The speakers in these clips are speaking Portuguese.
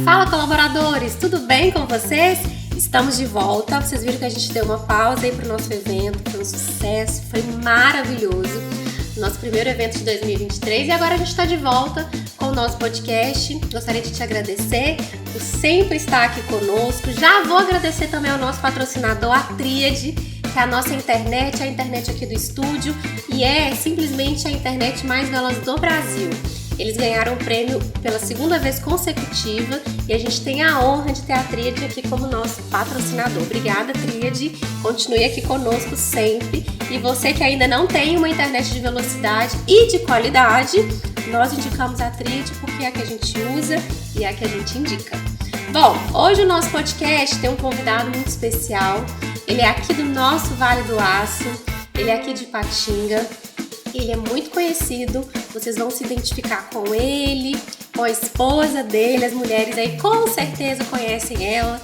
Fala, colaboradores, tudo bem com vocês? Estamos de volta. Vocês viram que a gente deu uma pausa aí para o nosso evento, foi um sucesso, foi maravilhoso. Nosso primeiro evento de 2023 e agora a gente está de volta com o nosso podcast. Gostaria de te agradecer por sempre estar aqui conosco. Já vou agradecer também ao nosso patrocinador, a Tríade, que é a nossa internet, a internet aqui do estúdio e é simplesmente a internet mais veloz do Brasil. Eles ganharam o prêmio pela segunda vez consecutiva e a gente tem a honra de ter a Tríade aqui como nosso patrocinador. Obrigada, Tríade. Continue aqui conosco sempre. E você que ainda não tem uma internet de velocidade e de qualidade, nós indicamos a Tríade porque é a que a gente usa e é a que a gente indica. Bom, hoje o nosso podcast tem um convidado muito especial. Ele é aqui do nosso Vale do Aço, ele é aqui de Ipatinga. Ele é muito conhecido, vocês vão se identificar com ele, com a esposa dele, as mulheres aí com certeza conhecem ela.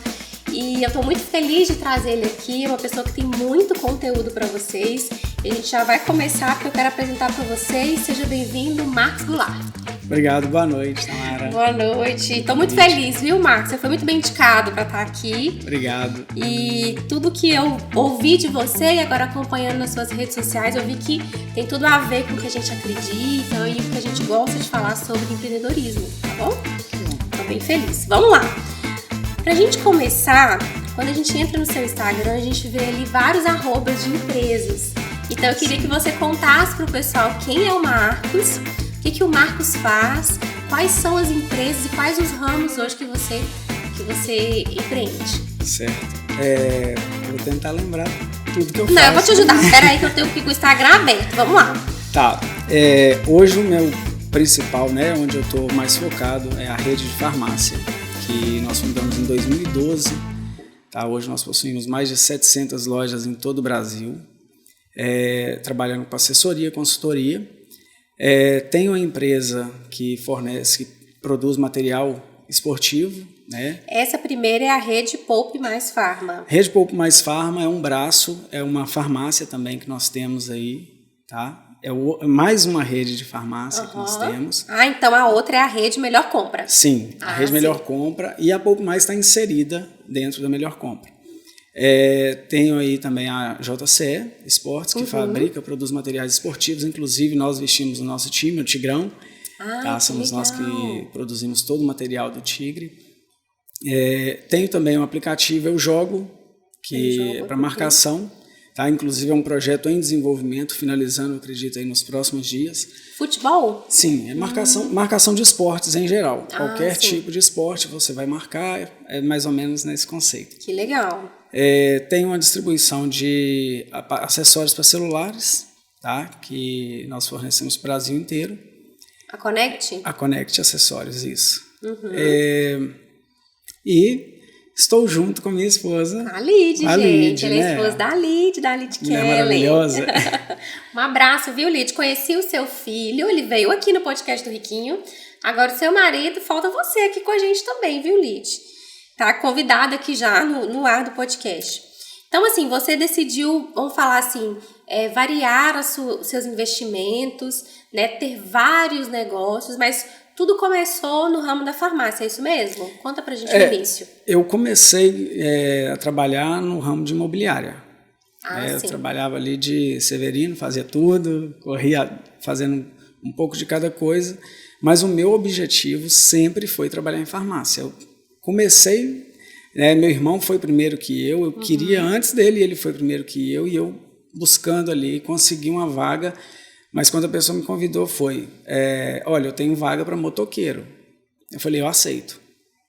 E eu tô muito feliz de trazer ele aqui, uma pessoa que tem muito conteúdo para vocês. E a gente já vai começar porque eu quero apresentar para vocês. Seja bem-vindo, Marcos Goulart. Obrigado, boa noite, Tamara. Boa noite. Tô muito feliz, viu, Marcos? Você foi muito bem indicado para estar aqui. Obrigado. E tudo que eu ouvi de você e agora acompanhando nas suas redes sociais, eu vi que tem tudo a ver com o que a gente acredita e o que a gente gosta de falar sobre empreendedorismo, tá bom? Tô bem feliz. Vamos lá. Pra gente começar, quando a gente entra no seu Instagram, a gente vê ali vários arrobas de empresas. Então eu queria que você contasse pro pessoal quem é o Marcos, o que o Marcos faz, quais são as empresas e quais os ramos hoje que você empreende. Certo. Vou tentar lembrar tudo que eu faço. Não, eu vou te ajudar. Espera aí que eu tenho que ir com o Instagram aberto. Vamos lá. Tá. Hoje o meu principal, né, onde eu estou mais focado é a rede de farmácia, que nós fundamos em 2012. Tá? Hoje nós possuímos mais de 700 lojas em todo o Brasil, trabalhando com assessoria, consultoria. Tenho uma empresa que produz material esportivo, né? Essa primeira é a Rede Poupe Mais Farma. Rede Poupe Mais Farma é um braço, é uma farmácia também que nós temos aí, tá? É mais uma rede de farmácia que nós temos. Ah, então a outra é a Rede Melhor Compra. Sim, a Rede Melhor Compra e a Poupe Mais está inserida dentro da Melhor Compra. Tenho aí também a JCE Esportes, que produz materiais esportivos, inclusive nós vestimos o nosso time, o Tigrão. Somos nós que produzimos todo o material do Tigre. Tenho também um aplicativo, Eu Jogo, que é para marcação. Tá? Inclusive é um projeto em desenvolvimento, finalizando, eu acredito, aí nos próximos dias. Futebol? Sim, é marcação de esportes em geral. Qualquer tipo de esporte você vai marcar, é mais ou menos nesse conceito. Que legal. Tem uma distribuição de acessórios para celulares, tá? Que nós fornecemos para o Brasil inteiro. A Connect? A Connect Acessórios, isso. E estou junto com minha esposa. A Lid, gente. Ela é né? esposa da Lid Kelly. É maravilhosa. Um abraço, viu, Lid? Conheci o seu filho, ele veio aqui no podcast do Riquinho. Agora o seu marido, falta você aqui com a gente também, viu, Lid? Tá convidada aqui já no ar do podcast. Então, assim, você decidiu, vamos falar assim, variar os seus investimentos, né? Ter vários negócios, mas tudo começou no ramo da farmácia, é isso mesmo? Conta pra gente o início. Eu comecei a trabalhar no ramo de imobiliária. Eu sim. trabalhava ali de Severino, fazia tudo, corria fazendo um pouco de cada coisa, mas o meu objetivo sempre foi trabalhar em farmácia. Eu comecei, meu irmão foi primeiro que eu queria antes dele, ele foi primeiro que eu, e eu buscando ali, consegui uma vaga. Mas quando a pessoa me convidou foi, olha, eu tenho vaga para motoqueiro. Eu falei, eu aceito,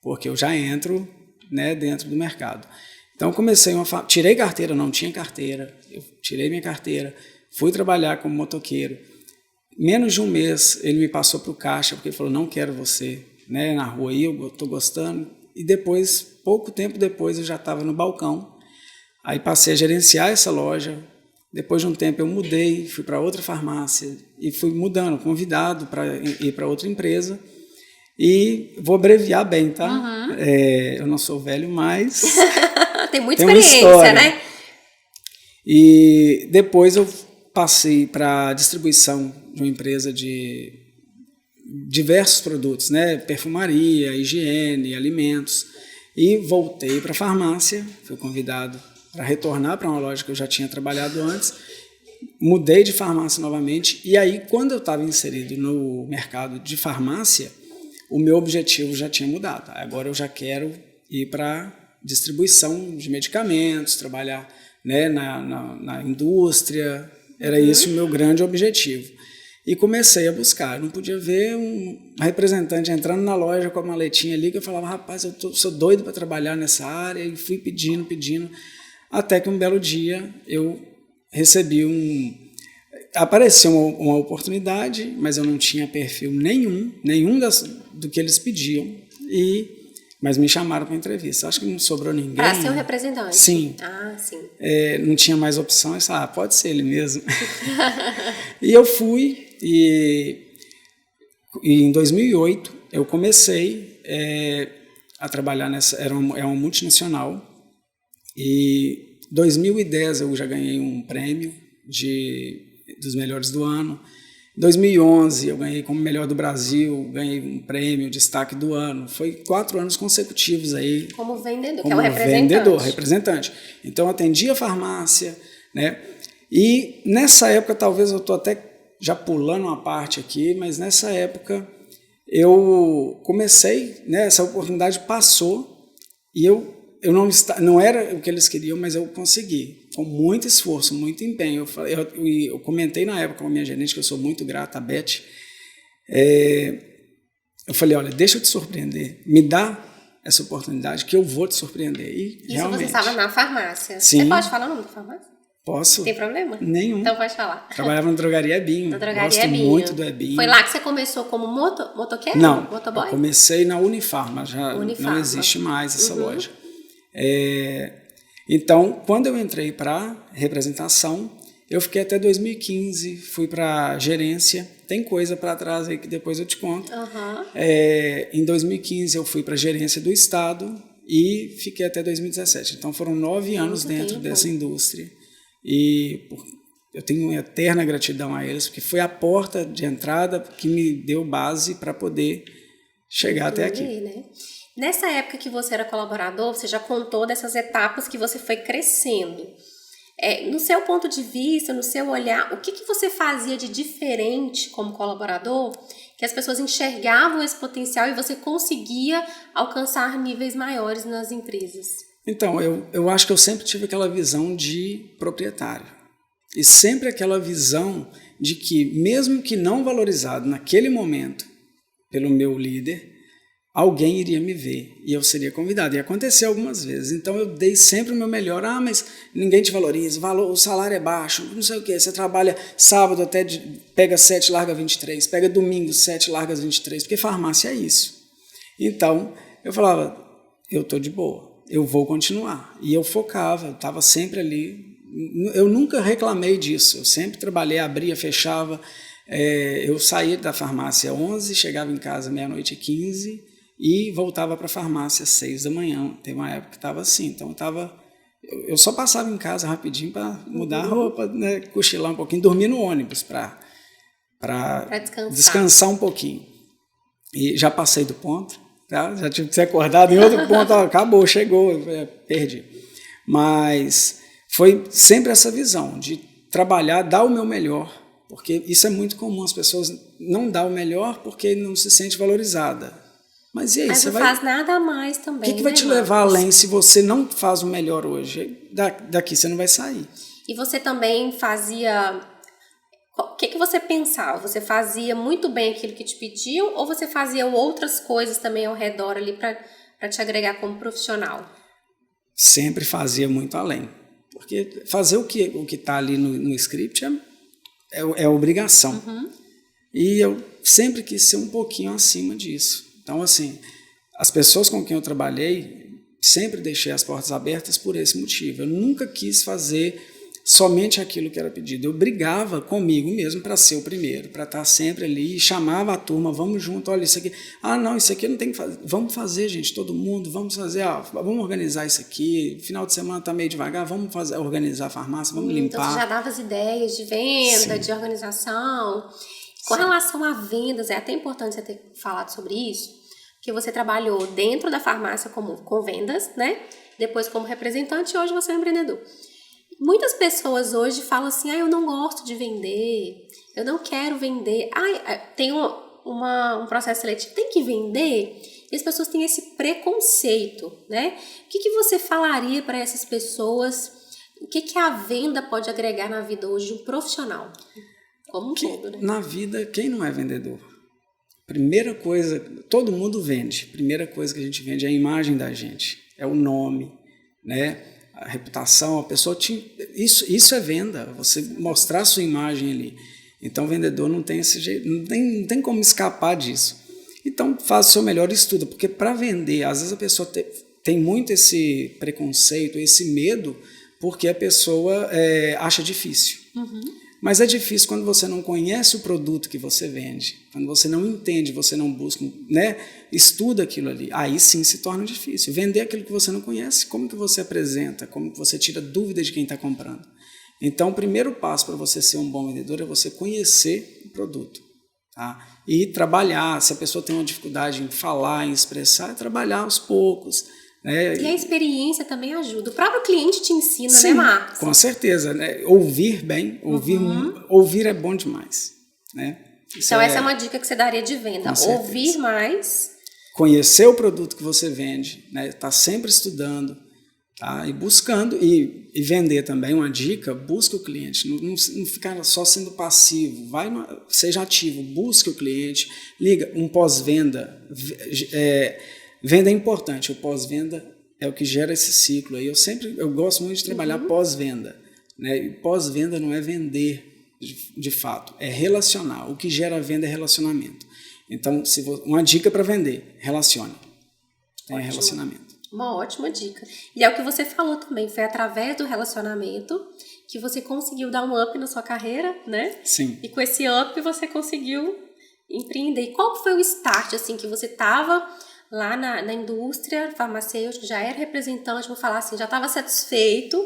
porque eu já entro, né, dentro do mercado. Então eu comecei tirei carteira, não tinha carteira, eu tirei minha carteira, fui trabalhar como motoqueiro. Menos de um mês ele me passou para o caixa, porque ele falou, não quero você, né, na rua aí, eu estou gostando. E depois, pouco tempo depois, eu já estava no balcão. Aí passei a gerenciar essa loja. Depois de um tempo eu mudei, fui para outra farmácia e fui mudando, convidado para ir para outra empresa. E vou abreviar bem, tá? Eu não sou velho, mas tem muita experiência, né? E depois eu passei para a distribuição de uma empresa de diversos produtos, né? Perfumaria, higiene, alimentos, e voltei para a farmácia, fui convidado para retornar para uma loja que eu já tinha trabalhado antes, mudei de farmácia novamente, e aí quando eu estava inserido no mercado de farmácia, o meu objetivo já tinha mudado. Agora eu já quero ir para distribuição de medicamentos, trabalhar, né, na indústria, era esse o meu grande objetivo. E comecei a buscar. Eu não podia ver um representante entrando na loja com a maletinha ali, que eu falava, rapaz, sou doido para trabalhar nessa área, e fui pedindo, até que um belo dia eu recebi apareceu uma oportunidade, mas eu não tinha perfil nenhum do que eles pediam, mas me chamaram para entrevista. Acho que não sobrou ninguém. Para ser um representante? Sim. Ah, sim. Não tinha mais opções, pode ser ele mesmo. E eu fui, e em 2008 eu comecei a trabalhar é uma multinacional, e em 2010 eu já ganhei um prêmio dos melhores do ano. Em 2011 eu ganhei como melhor do Brasil, ganhei um prêmio, destaque do ano. Foi 4 anos consecutivos aí. Como vendedor, que é o representante. Então eu atendi a farmácia, né? E nessa época, talvez eu estou até já pulando uma parte aqui, mas nessa época eu comecei, né? Essa oportunidade passou e eu não era o que eles queriam, mas eu consegui. Com muito esforço, muito empenho. Eu comentei na época com a minha gerente, que eu sou muito grato, a Beth. Eu falei, olha, deixa eu te surpreender. Me dá essa oportunidade que eu vou te surpreender. E realmente. Você estava na farmácia. Sim. Você pode falar o nome da farmácia? Posso. Tem problema? Nenhum. Então pode falar. Trabalhava na drogaria Ebinho. Gosto muito do Ebinho. Foi lá que você começou como motoqueiro? Não, motoboy? Eu comecei na Unifarma, já não existe mais essa loja. Então, quando eu entrei para representação, eu fiquei até 2015, fui para gerência. Tem coisa para trás aí que depois eu te conto. Em 2015 eu fui para gerência do estado e fiquei até 2017. Então foram 9 anos dentro dessa indústria. E eu tenho uma eterna gratidão a eles, porque foi a porta de entrada que me deu base para poder chegar até aqui. Né? Nessa época que você era colaborador, você já contou dessas etapas que você foi crescendo. No seu ponto de vista, no seu olhar, o que você fazia de diferente como colaborador, que as pessoas enxergavam esse potencial e você conseguia alcançar níveis maiores nas empresas? Então, eu acho que eu sempre tive aquela visão de proprietário. E sempre aquela visão de que, mesmo que não valorizado naquele momento pelo meu líder, alguém iria me ver e eu seria convidado. E aconteceu algumas vezes. Então eu dei sempre o meu melhor. Mas ninguém te valoriza, o salário é baixo, não sei o quê. Você trabalha sábado até pega 7, larga 23, pega domingo 7, larga 23, porque farmácia é isso. Então eu falava, eu estou de boa, eu vou continuar. E eu focava, eu estava sempre ali. Eu nunca reclamei disso, eu sempre trabalhei, abria, fechava. Eu saía da farmácia às 11, chegava em casa meia-noite e 15 e voltava para a farmácia às 6 da manhã. Teve uma época que estava assim, então eu só passava em casa rapidinho para mudar a roupa, né, cochilar um pouquinho, dormir no ônibus para descansar um pouquinho. E já passei do ponto, tá? Já tive que ser acordado em outro ponto, acabou, chegou, perdi. Mas foi sempre essa visão de trabalhar, dar o meu melhor, porque isso é muito comum, as pessoas não dão o melhor porque não se sente valorizada. Mas e aí, você não faz nada a mais também. O que vai te levar além se você não faz o melhor hoje? Daqui você não vai sair. E você também fazia... O que você pensava? Você fazia muito bem aquilo que te pediam ou você fazia outras coisas também ao redor ali para te agregar como profissional? Sempre fazia muito além. Porque fazer o que está ali no script é obrigação. E eu sempre quis ser um pouquinho acima disso. Então, assim, as pessoas com quem eu trabalhei, sempre deixei as portas abertas por esse motivo. Eu nunca quis fazer somente aquilo que era pedido. Eu brigava comigo mesmo para ser o primeiro, para estar sempre ali, e chamava a turma, vamos junto, olha isso aqui. Ah, não, isso aqui não tem que fazer. Vamos fazer, gente, todo mundo, vamos fazer, vamos organizar isso aqui. Final de semana está meio devagar, vamos organizar a farmácia, vamos limpar. Então você já dava as ideias de venda, de organização. Com relação a vendas, é até importante você ter falado sobre isso, porque você trabalhou dentro da farmácia com vendas, né? Depois como representante e hoje você é um empreendedor. Muitas pessoas hoje falam assim, eu não gosto de vender, eu não quero vender, tem um processo seletivo, tem que vender, e as pessoas têm esse preconceito, né? O que você falaria para essas pessoas? O que a venda pode agregar na vida hoje de um profissional? Como um todo, né? Na vida, quem não é vendedor? Primeira coisa, todo mundo vende, primeira coisa que a gente vende é a imagem da gente, é o nome, né? A reputação, a pessoa isso é venda, você mostrar a sua imagem ali. Então o vendedor não tem esse jeito, não tem como escapar disso. Então faz o seu melhor estudo, porque para vender, às vezes a pessoa tem muito esse preconceito, esse medo, porque a pessoa acha difícil. Mas é difícil quando você não conhece o produto que você vende, quando você não entende, você não busca, né, estuda aquilo ali. Aí sim se torna difícil. Vender aquilo que você não conhece, como que você apresenta, como que você tira dúvida de quem está comprando. Então, o primeiro passo para você ser um bom vendedor é você conhecer o produto. Tá? E trabalhar, se a pessoa tem uma dificuldade em falar, em expressar, é trabalhar aos poucos. E a experiência também ajuda. O próprio cliente te ensina, sim, né, Marcos? Com certeza. Né? Ouvir bem, ouvir é bom demais. Né? Então essa é uma dica que você daria de venda. Ouvir mais. Conhecer o produto que você vende, né? Tá sempre estudando, tá? E buscando, e vender também, uma dica, busque o cliente, não ficar só sendo passivo, seja ativo, busque o cliente, liga, um pós-venda, venda é importante, o pós-venda é o que gera esse ciclo aí. Eu gosto muito de trabalhar pós-venda, né? E pós-venda não é vender de fato, é relacionar. O que gera a venda é relacionamento. Então, uma dica para vender, relacione. Tenha relacionamento. Uma ótima dica. E é o que você falou também, foi através do relacionamento que você conseguiu dar um up na sua carreira, né? Sim. E com esse up você conseguiu empreender. E qual foi o start, assim, que você estava lá na indústria farmacêutica, já era representante, vou falar assim, já estava satisfeito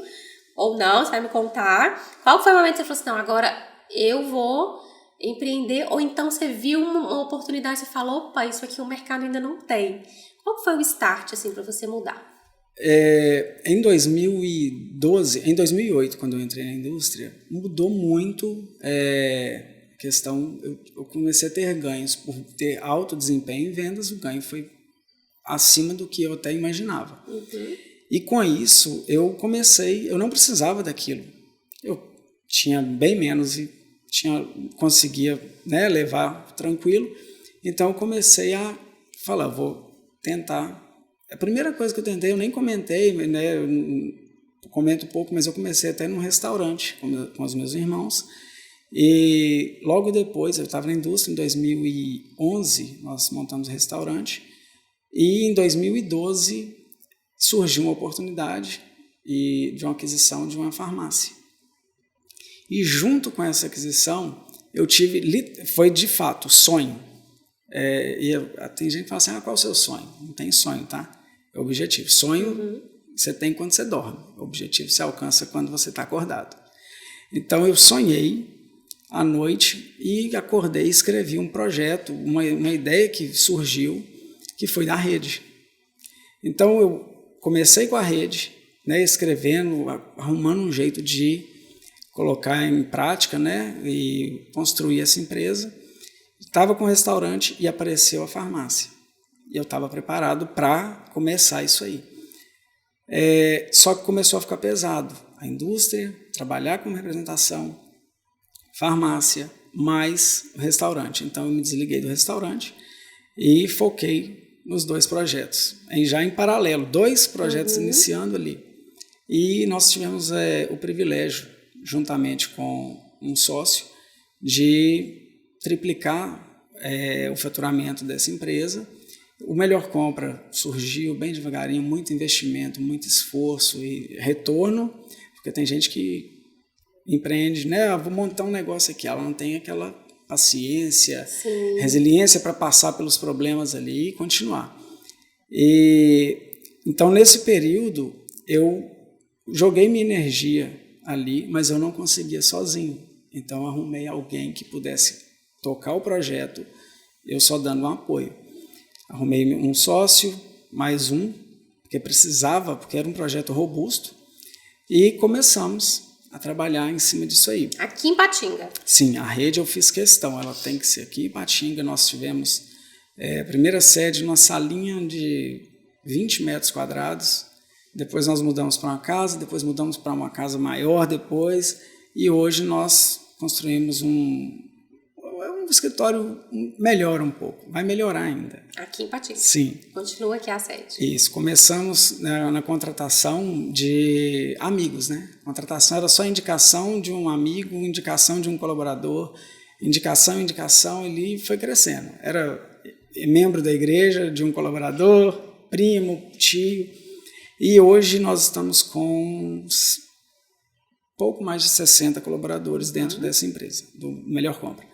ou não, você vai me contar. Qual foi o momento que você falou assim, não, agora eu vou empreender, ou então você viu uma oportunidade e você falou, opa, isso aqui o mercado ainda não tem. Qual foi o start, assim, para você mudar? Em 2008, quando eu entrei na indústria, mudou muito a questão, eu comecei a ter ganhos, por ter alto desempenho em vendas, o ganho foi acima do que eu até imaginava. E com isso, eu não precisava daquilo. Eu tinha bem menos e conseguia, né, levar tranquilo. Então, eu comecei a falar, vou tentar. A primeira coisa que eu tentei, eu nem comentei, né, eu comento pouco, mas eu comecei até num restaurante com os meus irmãos. E logo depois, eu estava na indústria, em 2011, nós montamos um restaurante. E em 2012 surgiu uma oportunidade de uma aquisição de uma farmácia. E junto com essa aquisição, foi de fato sonho. Tem gente que fala assim, qual é o seu sonho? Não tem sonho, tá? É objetivo. Sonho você tem quando você dorme. O objetivo você alcança quando você está acordado. Então eu sonhei à noite e acordei e escrevi um projeto, uma ideia que surgiu, que foi da rede. Então eu comecei com a rede, né, escrevendo, arrumando um jeito de colocar em prática, né, e construir essa empresa. Estava com o restaurante e apareceu a farmácia. E eu estava preparado para começar isso aí. Só que começou a ficar pesado. A indústria, trabalhar com representação, farmácia, mais restaurante. Então eu me desliguei do restaurante e foquei nos dois projetos, já em paralelo, 2 projetos iniciando ali. E nós tivemos o privilégio, juntamente com um sócio, de triplicar o faturamento dessa empresa. O Melhor Compra surgiu bem devagarinho, muito investimento, muito esforço e retorno, porque tem gente que empreende, né? Vou montar um negócio aqui. Ela não tem aquela paciência, Sim. resiliência para passar pelos problemas ali e continuar. Então, nesse período, eu joguei minha energia ali, mas eu não conseguia sozinho. Então, arrumei alguém que pudesse tocar o projeto, eu só dando um apoio. Arrumei um sócio, mais um, porque precisava, porque era um projeto robusto, e começamos a trabalhar em cima disso aí. Aqui em Patinga? Sim, a rede eu fiz questão, ela tem que ser aqui em Patinga. Nós tivemos a primeira sede numa salinha de 20 metros quadrados, depois nós mudamos para uma casa, depois mudamos para uma casa maior depois, e hoje nós construímos um escritório melhor um pouco, vai melhorar ainda. Aqui em Patinga? Sim. Continua aqui a sede? Isso, começamos na contratação de amigos, né? A contratação era só indicação de um amigo, indicação de um colaborador, indicação, ali foi crescendo. Era membro da igreja, de um colaborador, primo, tio, e hoje nós estamos com pouco mais de 60 colaboradores dentro dessa empresa, do Melhor Compra.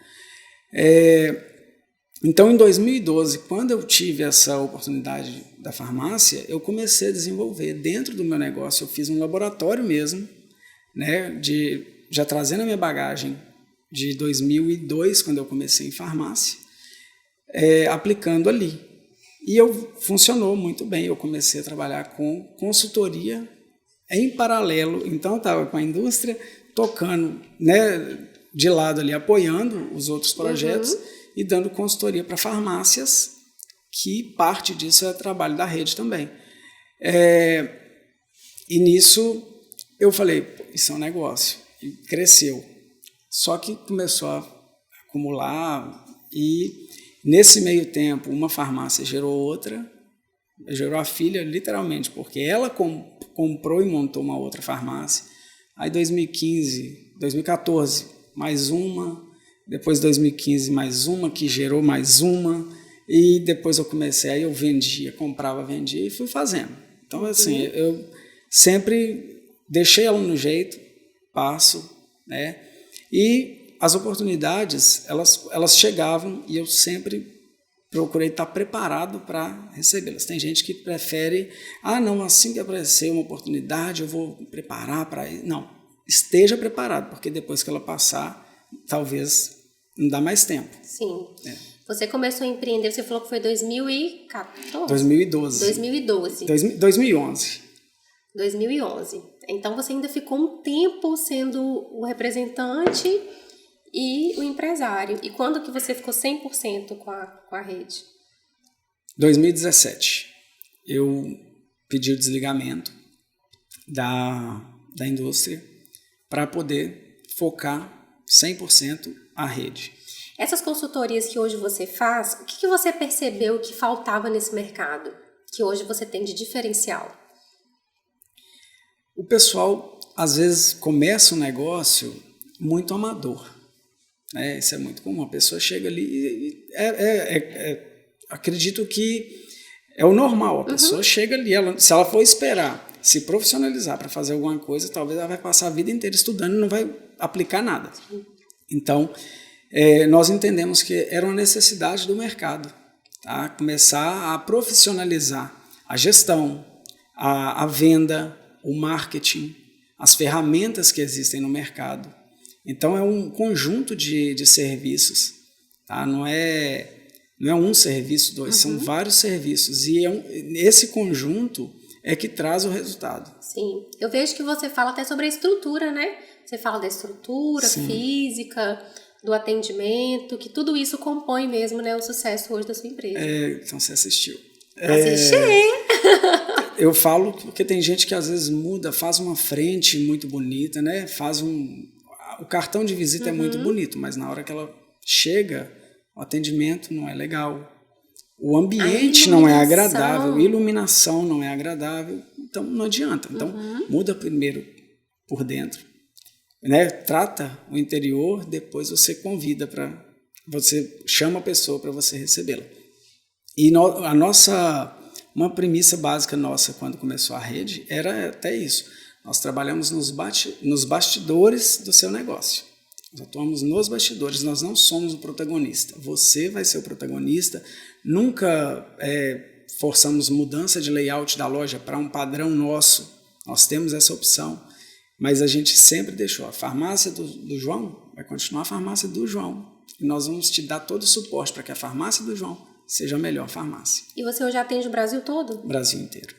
Então, em 2012, quando eu tive essa oportunidade da farmácia, eu comecei a desenvolver dentro do meu negócio. Eu fiz um laboratório mesmo, né, já trazendo a minha bagagem de 2002, quando eu comecei em farmácia, aplicando ali. E funcionou muito bem. Eu comecei a trabalhar com consultoria em paralelo. Então, eu estava com a indústria, tocando, né, de lado ali, apoiando os outros projetos e dando consultoria para farmácias, que parte disso é trabalho da rede também. E nisso eu falei, isso é um negócio, e cresceu. Só que começou a acumular, e nesse meio tempo uma farmácia gerou outra, gerou a filha literalmente, porque ela comprou e montou uma outra farmácia. Aí 2014, mais uma, depois 2015 mais uma, que gerou mais uma, e depois eu comecei, aí eu vendia, comprava, vendia e fui fazendo. Então, assim, eu sempre deixei ela no jeito, passo, né? E as oportunidades, elas chegavam e eu sempre procurei estar preparado para recebê-las. Tem gente que prefere, não, assim que aparecer uma oportunidade, eu vou me preparar para ir. Não, esteja preparado, porque depois que ela passar, talvez não dá mais tempo. Sim. Você começou a empreender, você falou que foi 2014? 2012. 2011. 2011. Então você ainda ficou um tempo sendo o representante e o empresário. E quando que você ficou 100% com a rede? 2017. Eu pedi o desligamento da indústria para poder focar 100% a rede. Essas consultorias que hoje você faz, o que você percebeu que faltava nesse mercado, que hoje você tem de diferencial? O pessoal, às vezes, começa um negócio muito amador, né? Isso é muito comum. A pessoa chega ali e acredito que é o normal. A pessoa chega ali, se ela for esperar se profissionalizar para fazer alguma coisa, talvez ela vai passar a vida inteira estudando e não vai aplicar nada. Então, nós entendemos que era uma necessidade do mercado, tá? Começar a profissionalizar a gestão, a venda, o marketing, as ferramentas que existem no mercado. Então, é um conjunto de serviços, tá? Não é um serviço, dois, são vários serviços. E esse conjunto é que traz o resultado. Sim. Eu vejo que você fala até sobre a estrutura, né? Você fala da estrutura física, do atendimento, que tudo isso compõe mesmo, né, o sucesso hoje da sua empresa. Então você assistiu. Assisti! Eu falo porque tem gente que às vezes muda, faz uma frente muito bonita, né? O cartão de visita é muito bonito, mas na hora que ela chega, o atendimento não é legal. O ambiente não é agradável, a iluminação não é agradável, então não adianta. Então, muda primeiro por dentro, né? Trata o interior, depois você convida você chama a pessoa para você recebê-la. E uma premissa básica nossa quando começou a rede era até isso. Nós trabalhamos nos bastidores do seu negócio. Nós atuamos nos bastidores, nós não somos o protagonista. Você vai ser o protagonista. Nunca forçamos mudança de layout da loja para um padrão nosso. Nós temos essa opção, mas a gente sempre deixou. A farmácia do João vai continuar a farmácia do João. E nós vamos te dar todo o suporte para que a farmácia do João seja a melhor farmácia. E você hoje atende o Brasil todo? Brasil inteiro.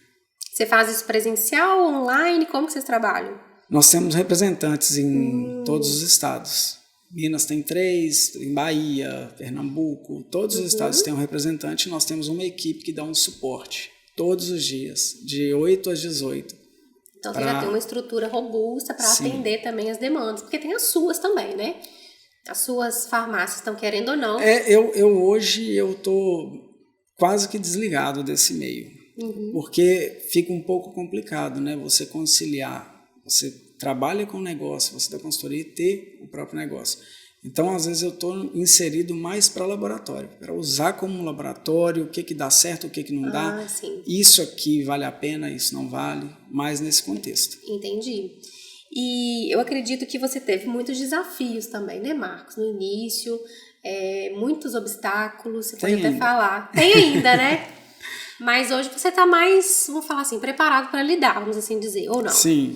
Você faz isso presencial, online? Como que vocês trabalham? Nós temos representantes em todos os estados. Minas tem 3, em Bahia, Pernambuco, todos os estados têm um representante. Nós temos uma equipe que dá um suporte todos os dias, de 8 às 18. Então você já tem uma estrutura robusta para atender também as demandas, porque tem as suas também, né? As suas farmácias estão querendo ou não. Hoje eu estou quase que desligado desse meio. Porque fica um pouco complicado, né? Você conciliar, você trabalha com o negócio, você dá consultoria e ter o próprio negócio. Então, às vezes eu estou inserido mais para laboratório, para usar como um laboratório, o que dá certo, o que não dá. Sim. Isso aqui vale a pena, isso não vale, mais nesse contexto. Entendi. E eu acredito que você teve muitos desafios também, né, Marcos? No início, muitos obstáculos, você pode até falar. Tem ainda, né? Mas hoje você está mais, vamos falar assim, preparado para lidar, vamos assim dizer, ou não? Sim.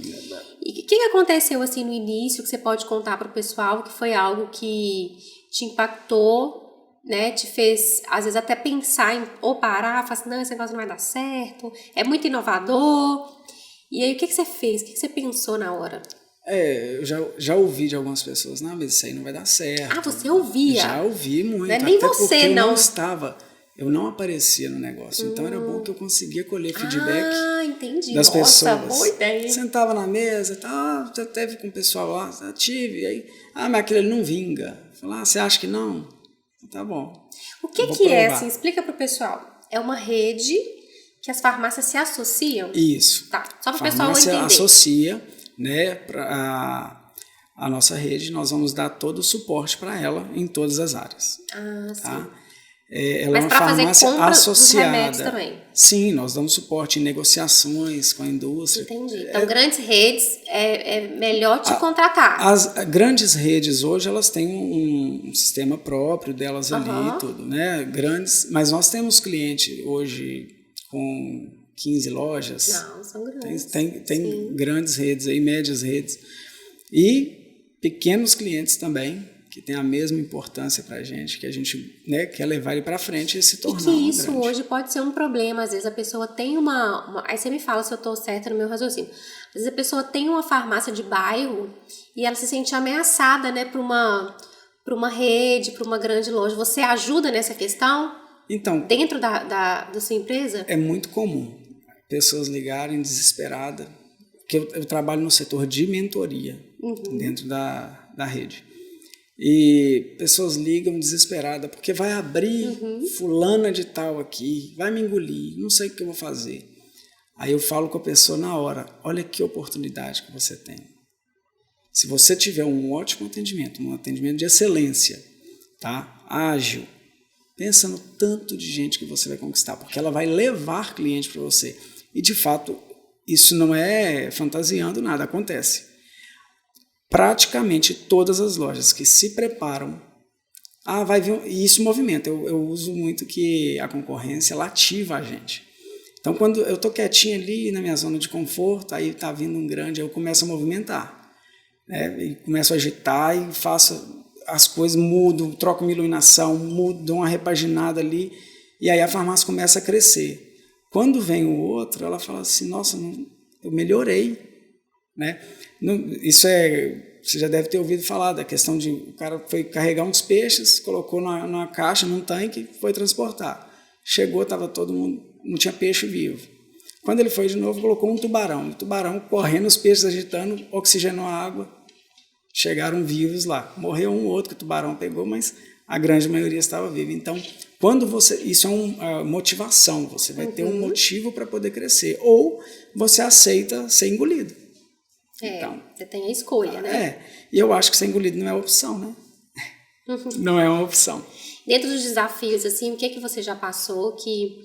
E o que aconteceu assim no início que você pode contar para o pessoal que foi algo que te impactou, né? Te fez, às vezes, até pensar em ou parar, falar assim, não, esse negócio não vai dar certo, é muito inovador. E aí, o que você fez? O que você pensou na hora? Eu já ouvi de algumas pessoas, não, mas isso aí não vai dar certo. Ah, você ouvia? Já ouvi muito. Não é nem você, não. Eu não aparecia no negócio, então era bom que eu conseguia colher feedback das Nossa, pessoas. Boa ideia. Sentava na mesa e tal, já teve com o pessoal lá, já tive, e aí, mas aquilo ele não vinga. Falei, você acha que não? Tá bom. O que é assim? Explica pro pessoal. É uma rede que as farmácias se associam? Isso. Tá, só para o pessoal entender. A farmácia associa, né, para a nossa rede, nós vamos dar todo o suporte para ela em todas as áreas. Tá? Sim. Ela mas é uma para farmácia fazer compra associada. Dos remédios também. Sim, nós damos suporte em negociações com a indústria. Entendi. Então, grandes redes é melhor te contratar. As grandes redes hoje elas têm um sistema próprio delas ali e tudo, né? Grandes, mas nós temos cliente hoje com 15 lojas. Não, são grandes. Tem grandes redes aí, médias redes e pequenos clientes também, que tem a mesma importância para a gente quer levar ele para frente e se tornar e que isso grande. Hoje pode ser um problema. Às vezes a pessoa tem aí você me fala se eu estou certa no meu raciocínio. Às vezes a pessoa tem uma farmácia de bairro e ela se sente ameaçada, né, para uma rede, para uma grande loja. Você ajuda nessa questão? Então, dentro da sua empresa? É muito comum pessoas ligarem desesperadas, porque eu trabalho no setor de mentoria dentro da rede. E pessoas ligam desesperadas porque vai abrir fulana de tal aqui, vai me engolir, não sei o que eu vou fazer. Aí eu falo com a pessoa na hora, olha que oportunidade que você tem. Se você tiver um ótimo atendimento, um atendimento de excelência, tá? Ágil, pensa no tanto de gente que você vai conquistar, porque ela vai levar cliente para você. E de fato, isso não é fantasiando nada, acontece. Praticamente todas as lojas que se preparam, vai vir, e isso movimenta, eu uso muito que a concorrência ela ativa a gente. Então quando eu estou quietinho ali na minha zona de conforto, aí está vindo um grande, eu começo a movimentar, né? E começo a agitar e faço as coisas, mudo, troco minha iluminação, dou uma repaginada ali, e aí a farmácia começa a crescer. Quando vem o outro, ela fala assim, nossa, eu melhorei. Né? Isso você já deve ter ouvido falar da questão de o cara foi carregar uns peixes, colocou numa caixa, num tanque, foi transportar. Chegou, estava todo mundo, não tinha peixe vivo. Quando ele foi de novo, colocou um tubarão. O tubarão correndo, os peixes agitando, oxigenou a água, chegaram vivos lá. Morreu um outro que o tubarão pegou, mas a grande maioria estava viva. Então, isso é uma motivação, você vai ter um motivo para poder crescer. Ou você aceita ser engolido. Então, você tem a escolha, né? E eu acho que ser engolido não é opção, né? Não é uma opção. Dentro dos desafios, assim, o que você já passou que...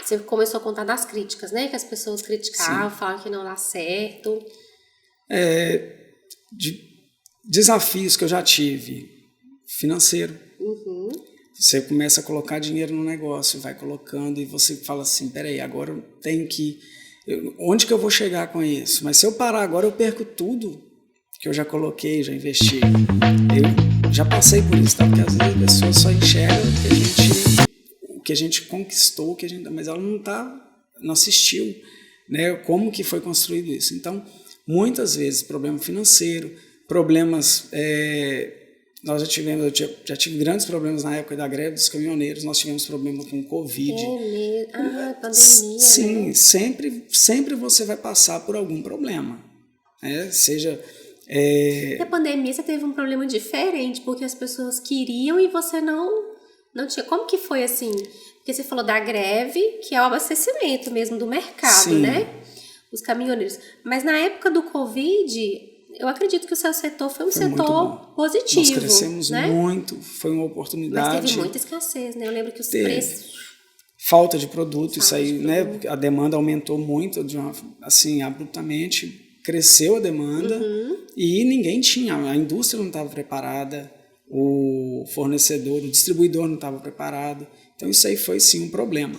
você começou a contar das críticas, né? Que as pessoas criticavam, falavam que não dá certo. de desafios que eu já tive, financeiro. Você começa a colocar dinheiro no negócio, vai colocando e você fala assim, peraí, agora eu tenho que... onde que eu vou chegar com isso? Mas se eu parar agora, eu perco tudo que eu já coloquei, já investi. Eu já passei por isso, tá? Porque às vezes a pessoa só enxerga o que a gente conquistou, mas ela não assistiu, né? Como que foi construído isso. Então, muitas vezes, problema financeiro, problemas... nós já tive grandes problemas na época da greve dos caminhoneiros, nós tivemos problema com Covid. Pandemia. Sim, né? sempre você vai passar por algum problema. Né? Seja... E a pandemia você teve um problema diferente, porque as pessoas queriam e você não tinha. Como que foi assim? Porque você falou da greve, que é o abastecimento mesmo do mercado, Sim. né? Os caminhoneiros. Mas na época do Covid, eu acredito que o seu setor foi um setor positivo. Nós crescemos, né? Muito, foi uma oportunidade. Mas teve muita escassez, né? Eu lembro que os preços... Falta de produto, isso aí, né? A demanda aumentou muito, abruptamente. Cresceu a demanda e ninguém tinha, a indústria não estava preparada, o fornecedor, o distribuidor não estava preparado. Então isso aí foi sim um problema.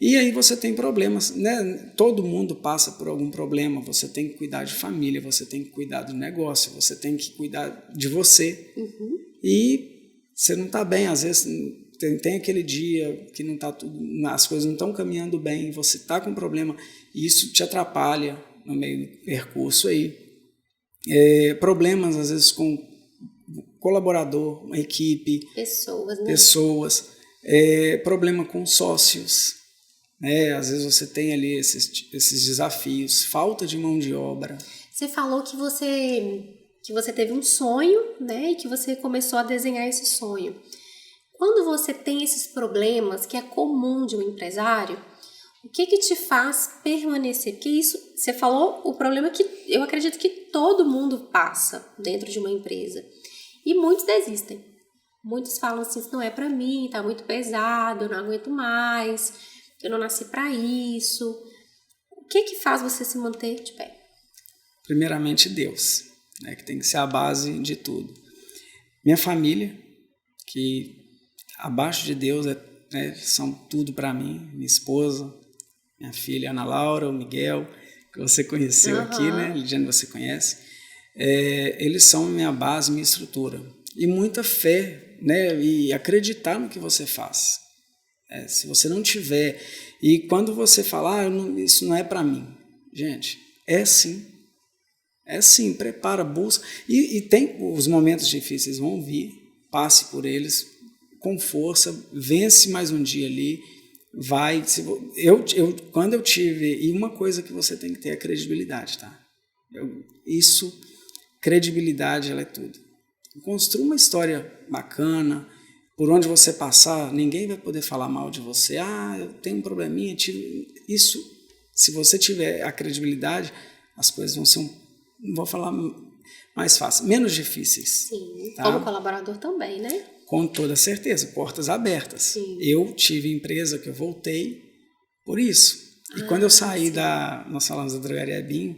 E aí você tem problemas, né? Todo mundo passa por algum problema, você tem que cuidar de família, você tem que cuidar do negócio, você tem que cuidar de você. E você não está bem, às vezes tem aquele dia que não tá tudo, as coisas não estão caminhando bem, você está com problema e isso te atrapalha no meio do percurso aí. Problemas, às vezes, com colaborador, uma equipe. Pessoas. Problema com sócios. Né? Às vezes você tem ali esses desafios, falta de mão de obra. Você falou que você teve um sonho, né? E que você começou a desenhar esse sonho. Quando você tem esses problemas, que é comum de um empresário, o que te faz permanecer? Porque isso, você falou, o problema é que eu acredito que todo mundo passa dentro de uma empresa. E muitos desistem. Muitos falam assim, isso não é pra mim, tá muito pesado, eu não aguento mais, eu não nasci pra isso. O que faz você se manter de pé? Primeiramente Deus, né, que tem que ser a base de tudo. Minha família, que abaixo de Deus são tudo pra mim, minha esposa, minha filha Ana Laura, o Miguel, que você conheceu aqui, né? Lidiane, você conhece. Eles são minha base, minha estrutura. E muita fé, né? E acreditar no que você faz. Se você não tiver... E quando você fala, isso não é para mim. Gente, é sim. É sim, prepara, busca. E tem os momentos difíceis, vão vir, passe por eles com força, vence mais um dia ali. Vai, quando eu tive, e uma coisa que você tem que ter é credibilidade, tá? Credibilidade, ela é tudo. Construa uma história bacana, por onde você passar, ninguém vai poder falar mal de você. Eu tenho um probleminha, isso, se você tiver a credibilidade, as coisas vão ser, não vou falar mais fácil, menos difíceis. Sim, tá? Como colaborador também, né? Com toda certeza, portas abertas. Sim. Eu tive empresa que eu voltei por isso. E quando eu saí nós falamos da drogaria BIM,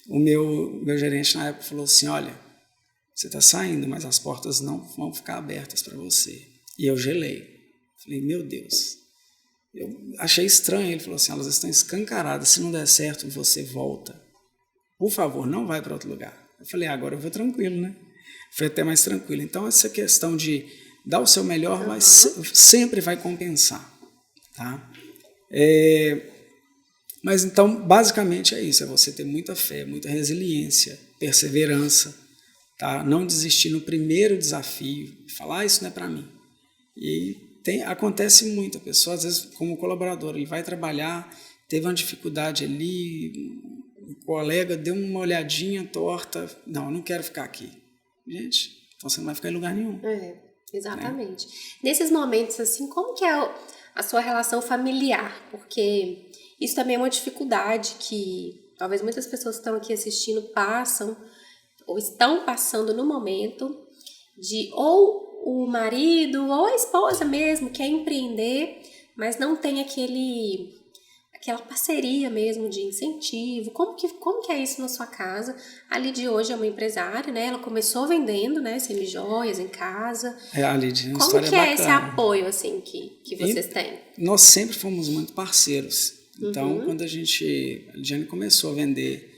o meu gerente na época falou assim, olha, você está saindo, mas as portas não vão ficar abertas para você. E eu gelei. Falei, meu Deus. Eu achei estranho. Ele falou assim, elas estão escancaradas, se não der certo, você volta. Por favor, não vai para outro lugar. Eu falei, agora eu vou tranquilo, né? Foi até mais tranquilo. Então, essa questão de dar o seu melhor, mas sempre vai compensar. Tá? Mas então, basicamente é isso, é você ter muita fé, muita resiliência, perseverança, tá? Não desistir no primeiro desafio, falar, isso não é para mim. E acontece muito, a pessoa às vezes como colaborador, ele vai trabalhar, teve uma dificuldade ali, o colega deu uma olhadinha torta, não, eu não quero ficar aqui. Gente, então você não vai ficar em lugar nenhum. Exatamente. Né? Nesses momentos, assim, como que é a sua relação familiar? Porque isso também é uma dificuldade que talvez muitas pessoas que estão aqui assistindo passam ou estão passando no momento de ou o marido ou a esposa mesmo quer empreender, mas não tem aquela parceria mesmo de incentivo? Como que é isso na sua casa? A Lidy hoje é uma empresária, né? Ela começou vendendo, né, semijoias em casa. A Lidy, uma Como história que é esse bacana. apoio, assim, que vocês têm? Nós sempre fomos muito parceiros. Então, quando a Lidiane começou a vender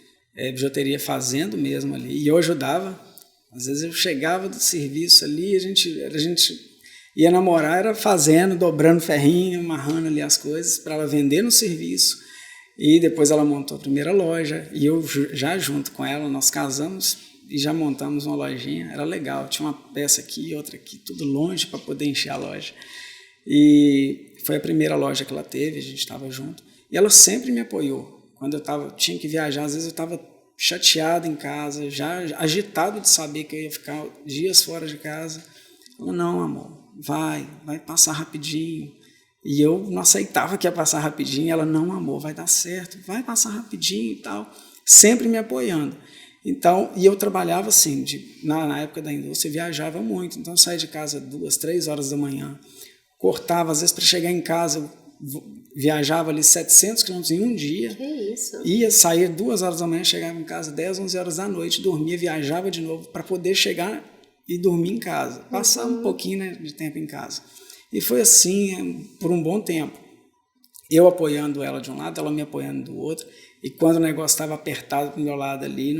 bijuteria fazendo mesmo ali, e eu ajudava, às vezes eu chegava do serviço ali, a gente ia namorar, era fazendo, dobrando ferrinho, amarrando ali as coisas para ela vender no serviço. E depois ela montou a primeira loja, e eu já junto com ela, nós casamos e já montamos uma lojinha, era legal, tinha uma peça aqui, outra aqui, tudo longe para poder encher a loja. E foi a primeira loja que ela teve, a gente estava junto, e ela sempre me apoiou. Quando eu tinha que viajar, às vezes eu estava chateado em casa, já agitado de saber que eu ia ficar dias fora de casa. Ela, não, amor, vai passar rapidinho. E eu não aceitava que ia passar rapidinho. Ela, não, amor, vai dar certo, vai passar rapidinho e tal. Sempre me apoiando. Então, e eu trabalhava assim, na época da indústria, eu viajava muito. Então, eu saía de casa 2, 3 horas da manhã, cortava, às vezes para chegar em casa, eu viajava ali 700 quilômetros em um dia. Que isso? Ia sair 2 horas da manhã, chegava em casa 10, 11 horas da noite, dormia, viajava de novo para poder chegar e dormir em casa. Passar um pouquinho, né, de tempo em casa. E foi assim por um bom tempo. Eu apoiando ela de um lado, ela me apoiando do outro. E quando o negócio estava apertado do meu lado ali,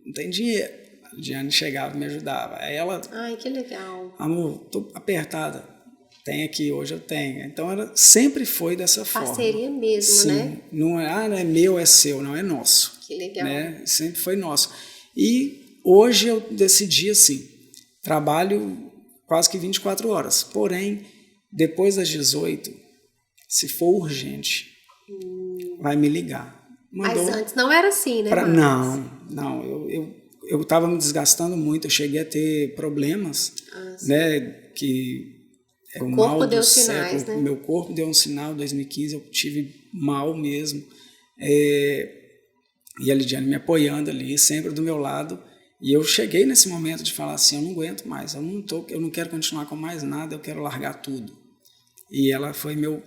não tem dinheiro. A Lidiane chegava e me ajudava. Aí ela... Ai, que legal. Amor, tô apertada. Tem aqui, hoje eu tenho. Então, ela sempre foi dessa forma. Parceria mesmo, sim, né? Não é meu, é seu, não é nosso. Que legal. Né? Sempre foi nosso. E hoje eu decidi assim, trabalho quase que 24 horas. Porém, depois das 18, se for urgente, vai me ligar. Mas antes não era assim, né? Não. Eu estava me desgastando muito. Eu cheguei a ter problemas, né? Que é o mal do século. Né? Meu corpo deu um sinal. Em 2015 eu tive mal mesmo. E a Lidiane me apoiando ali, sempre do meu lado. E eu cheguei nesse momento de falar assim, eu não aguento mais, eu não quero continuar com mais nada, eu quero largar tudo. E ela foi minha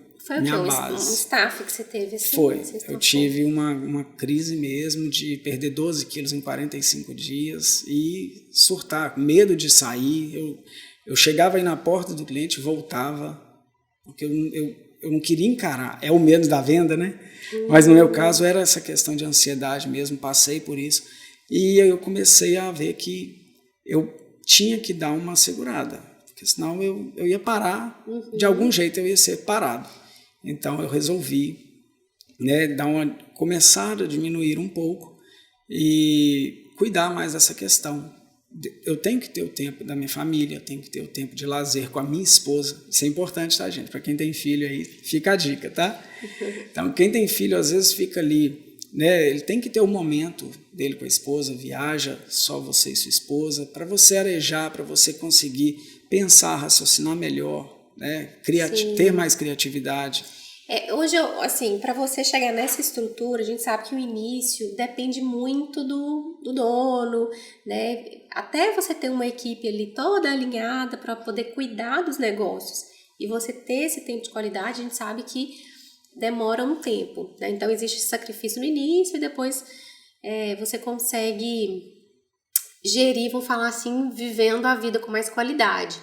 base. Um staff que você teve assim? Foi. Eu tive uma crise mesmo de perder 12 quilos em 45 dias e surtar, medo de sair. Eu chegava aí na porta do cliente e voltava, porque eu não queria encarar. É o medo da venda, né? Mas no meu caso era essa questão de ansiedade mesmo, passei por isso. E eu comecei a ver que eu tinha que dar uma segurada, porque senão eu ia parar, de algum jeito eu ia ser parado. Então eu resolvi, né, começar a diminuir um pouco e cuidar mais dessa questão. Eu tenho que ter o tempo da minha família, eu tenho que ter o tempo de lazer com a minha esposa. Isso é importante, tá, gente? Para quem tem filho aí, fica a dica, tá? Então, quem tem filho, às vezes fica ali, né? Ele tem que ter o momento dele com a esposa, viaja só você e sua esposa, para você arejar, para você conseguir pensar, raciocinar melhor, né? Ter mais criatividade. Hoje, assim, para você chegar nessa estrutura, a gente sabe que o início depende muito do dono, né? Até você ter uma equipe ali toda alinhada para poder cuidar dos negócios e você ter esse tempo de qualidade, a gente sabe que demora um tempo, né? Então existe esse sacrifício no início e depois você consegue gerir, vamos falar assim, vivendo a vida com mais qualidade.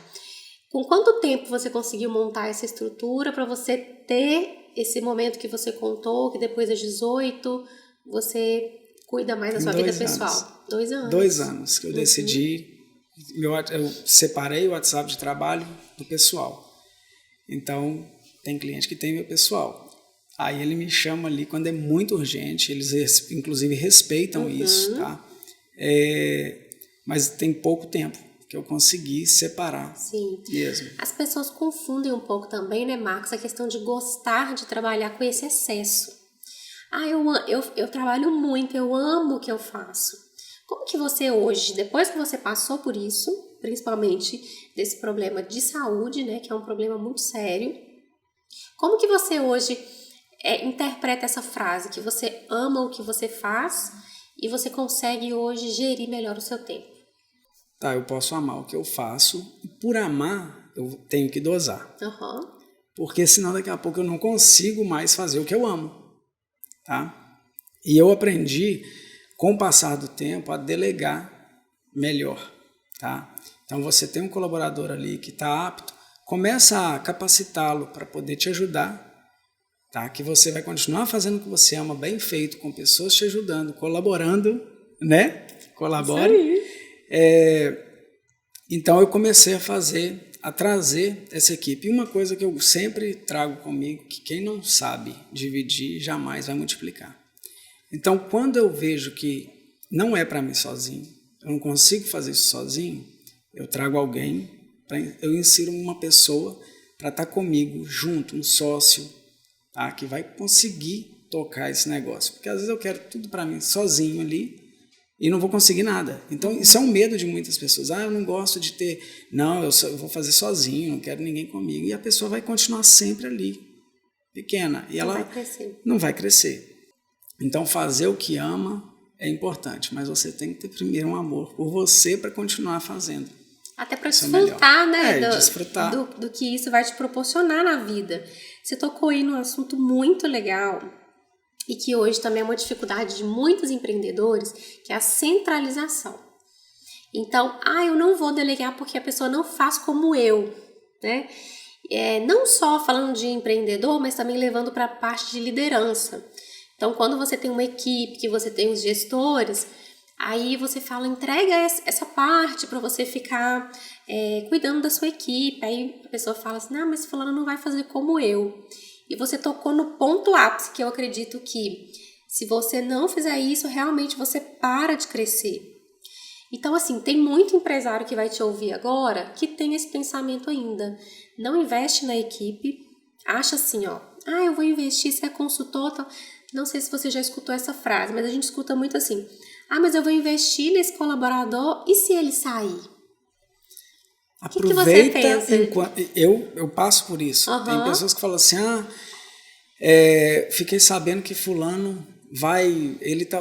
Com quanto tempo você conseguiu montar essa estrutura para você ter esse momento que você contou, que depois das 18 você cuida mais da sua vida pessoal? 2 anos. 2 anos que eu decidi, eu separei o WhatsApp de trabalho do pessoal. Então, tem cliente que tem meu pessoal. Aí ele me chama ali quando é muito urgente, eles inclusive respeitam isso, tá? Mas tem pouco tempo que eu consegui separar. Sim. Mesmo. As pessoas confundem um pouco também, né, Marcos, a questão de gostar de trabalhar com esse excesso. Eu trabalho muito, eu amo o que eu faço. Como que você hoje, depois que você passou por isso, principalmente desse problema de saúde, né, que é um problema muito sério, como que você hoje interpreta essa frase, que você ama o que você faz e você consegue hoje gerir melhor o seu tempo? Tá, eu posso amar o que eu faço, e por amar, eu tenho que dosar. Porque senão daqui a pouco eu não consigo mais fazer o que eu amo. tá? E eu aprendi, com o passar do tempo, a delegar melhor, tá? Então, você tem um colaborador ali que está apto, começa a capacitá-lo para poder te ajudar, tá? Que você vai continuar fazendo o que você ama, bem feito, com pessoas te ajudando, colaborando, né? Colabore. Então, eu comecei a trazer essa equipe. E uma coisa que eu sempre trago comigo, que quem não sabe dividir, jamais vai multiplicar. Então, quando eu vejo que não é para mim sozinho, eu não consigo fazer isso sozinho, eu trago alguém, eu insiro uma pessoa para estar comigo junto, um sócio, tá? Que vai conseguir tocar esse negócio. Porque às vezes eu quero tudo para mim sozinho ali e não vou conseguir nada. Então, isso é um medo de muitas pessoas. Eu não gosto de ter... Não, eu vou fazer sozinho, não quero ninguém comigo. E a pessoa vai continuar sempre ali, pequena. E ela não vai crescer. Então, fazer o que ama é importante, mas você tem que ter primeiro um amor por você para continuar fazendo. Até para desfrutar, né? Desfrutar do que isso vai te proporcionar na vida. Você tocou aí num assunto muito legal e que hoje também é uma dificuldade de muitos empreendedores, que é a centralização. Então, eu não vou delegar porque a pessoa não faz como eu, né? Não só falando de empreendedor, mas também levando para a parte de liderança. Então, quando você tem uma equipe, que você tem os gestores, aí você fala, entrega essa parte para você ficar cuidando da sua equipe. Aí a pessoa fala assim, não, mas fulano não vai fazer como eu. E você tocou no ponto ápice, que eu acredito que se você não fizer isso, realmente você para de crescer. Então, assim, tem muito empresário que vai te ouvir agora que tem esse pensamento ainda. Não investe na equipe, acha assim, eu vou investir, se é consultor, tal. Não sei se você já escutou essa frase, mas a gente escuta muito assim, mas eu vou investir nesse colaborador e se ele sair? Aproveita, que você pensa? Eu passo por isso. Tem pessoas que falam assim, fiquei sabendo que fulano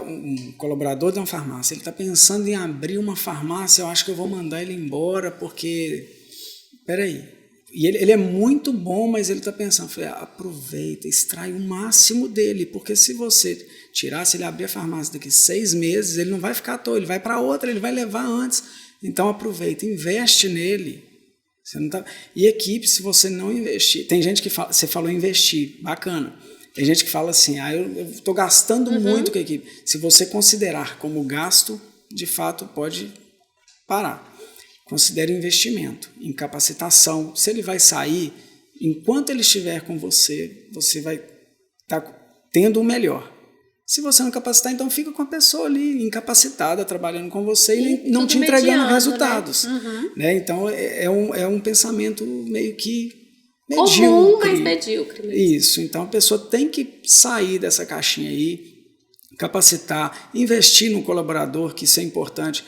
um colaborador de uma farmácia, ele está pensando em abrir uma farmácia, eu acho que eu vou mandar ele embora porque, peraí, e ele é muito bom, mas ele está pensando, aproveita, extrai o máximo dele, porque se ele abrir a farmácia daqui 6 meses, ele não vai ficar à toa, ele vai para outra, ele vai levar antes. Então aproveita, investe nele. Você não tá... E equipe, se você não investir, tem gente que fala, você falou investir, bacana. Tem gente que fala assim, eu estou gastando muito com a equipe. Se você considerar como gasto, de fato pode parar. Considere investimento em capacitação. Se ele vai sair, enquanto ele estiver com você, você vai estar tendo o melhor. Se você não capacitar, então fica com a pessoa ali, incapacitada, trabalhando com você e não te entregando resultados. Né? Então, é um pensamento meio que medíocre. Comum, mas medíocre. Mesmo. Isso. Então, a pessoa tem que sair dessa caixinha aí, capacitar, investir no colaborador, que isso é importante.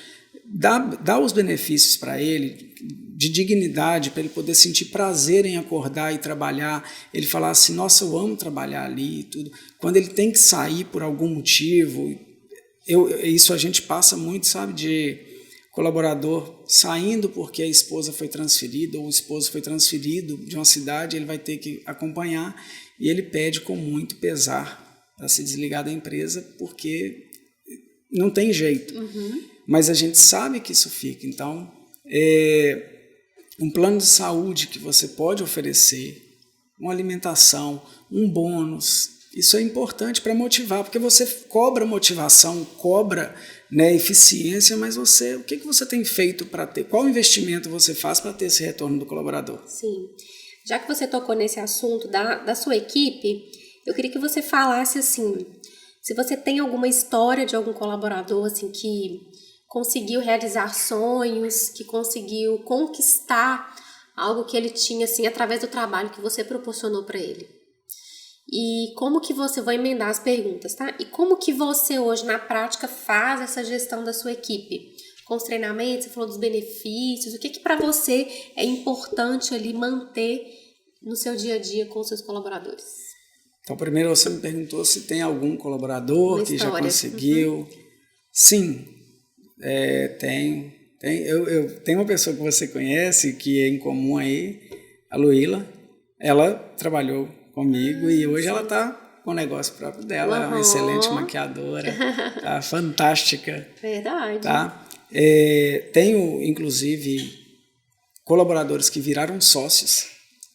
Dá os benefícios para ele, de dignidade, para ele poder sentir prazer em acordar e trabalhar, ele falar assim, nossa, eu amo trabalhar ali e tudo. Quando ele tem que sair por algum motivo, isso a gente passa muito, sabe, de colaborador saindo porque a esposa foi transferida ou o esposo foi transferido de uma cidade, ele vai ter que acompanhar e ele pede com muito pesar para se desligar da empresa porque não tem jeito. Mas a gente sabe que isso fica. Então, um plano de saúde que você pode oferecer, uma alimentação, um bônus, isso é importante para motivar, porque você cobra motivação, cobra, né, eficiência, mas o que você tem feito para ter? Qual investimento você faz para ter esse retorno do colaborador? Sim. Já que você tocou nesse assunto da sua equipe, eu queria que você falasse assim, se você tem alguma história de algum colaborador assim, que conseguiu realizar sonhos, que conseguiu conquistar algo que ele tinha assim através do trabalho que você proporcionou para ele. E como que você, vou emendar as perguntas, tá? E como que você hoje na prática faz essa gestão da sua equipe? Com os treinamentos, você falou dos benefícios, o que para você é importante ali manter no seu dia a dia com os seus colaboradores? Então, primeiro você me perguntou se tem algum colaborador que já conseguiu. Sim. Tenho. Eu tenho uma pessoa que você conhece, que é em comum aí, a Luíla. Ela trabalhou comigo e hoje ela está com o negócio próprio dela, é uma excelente maquiadora, tá? Fantástica. Verdade. Tá? Tenho, inclusive, colaboradores que viraram sócios.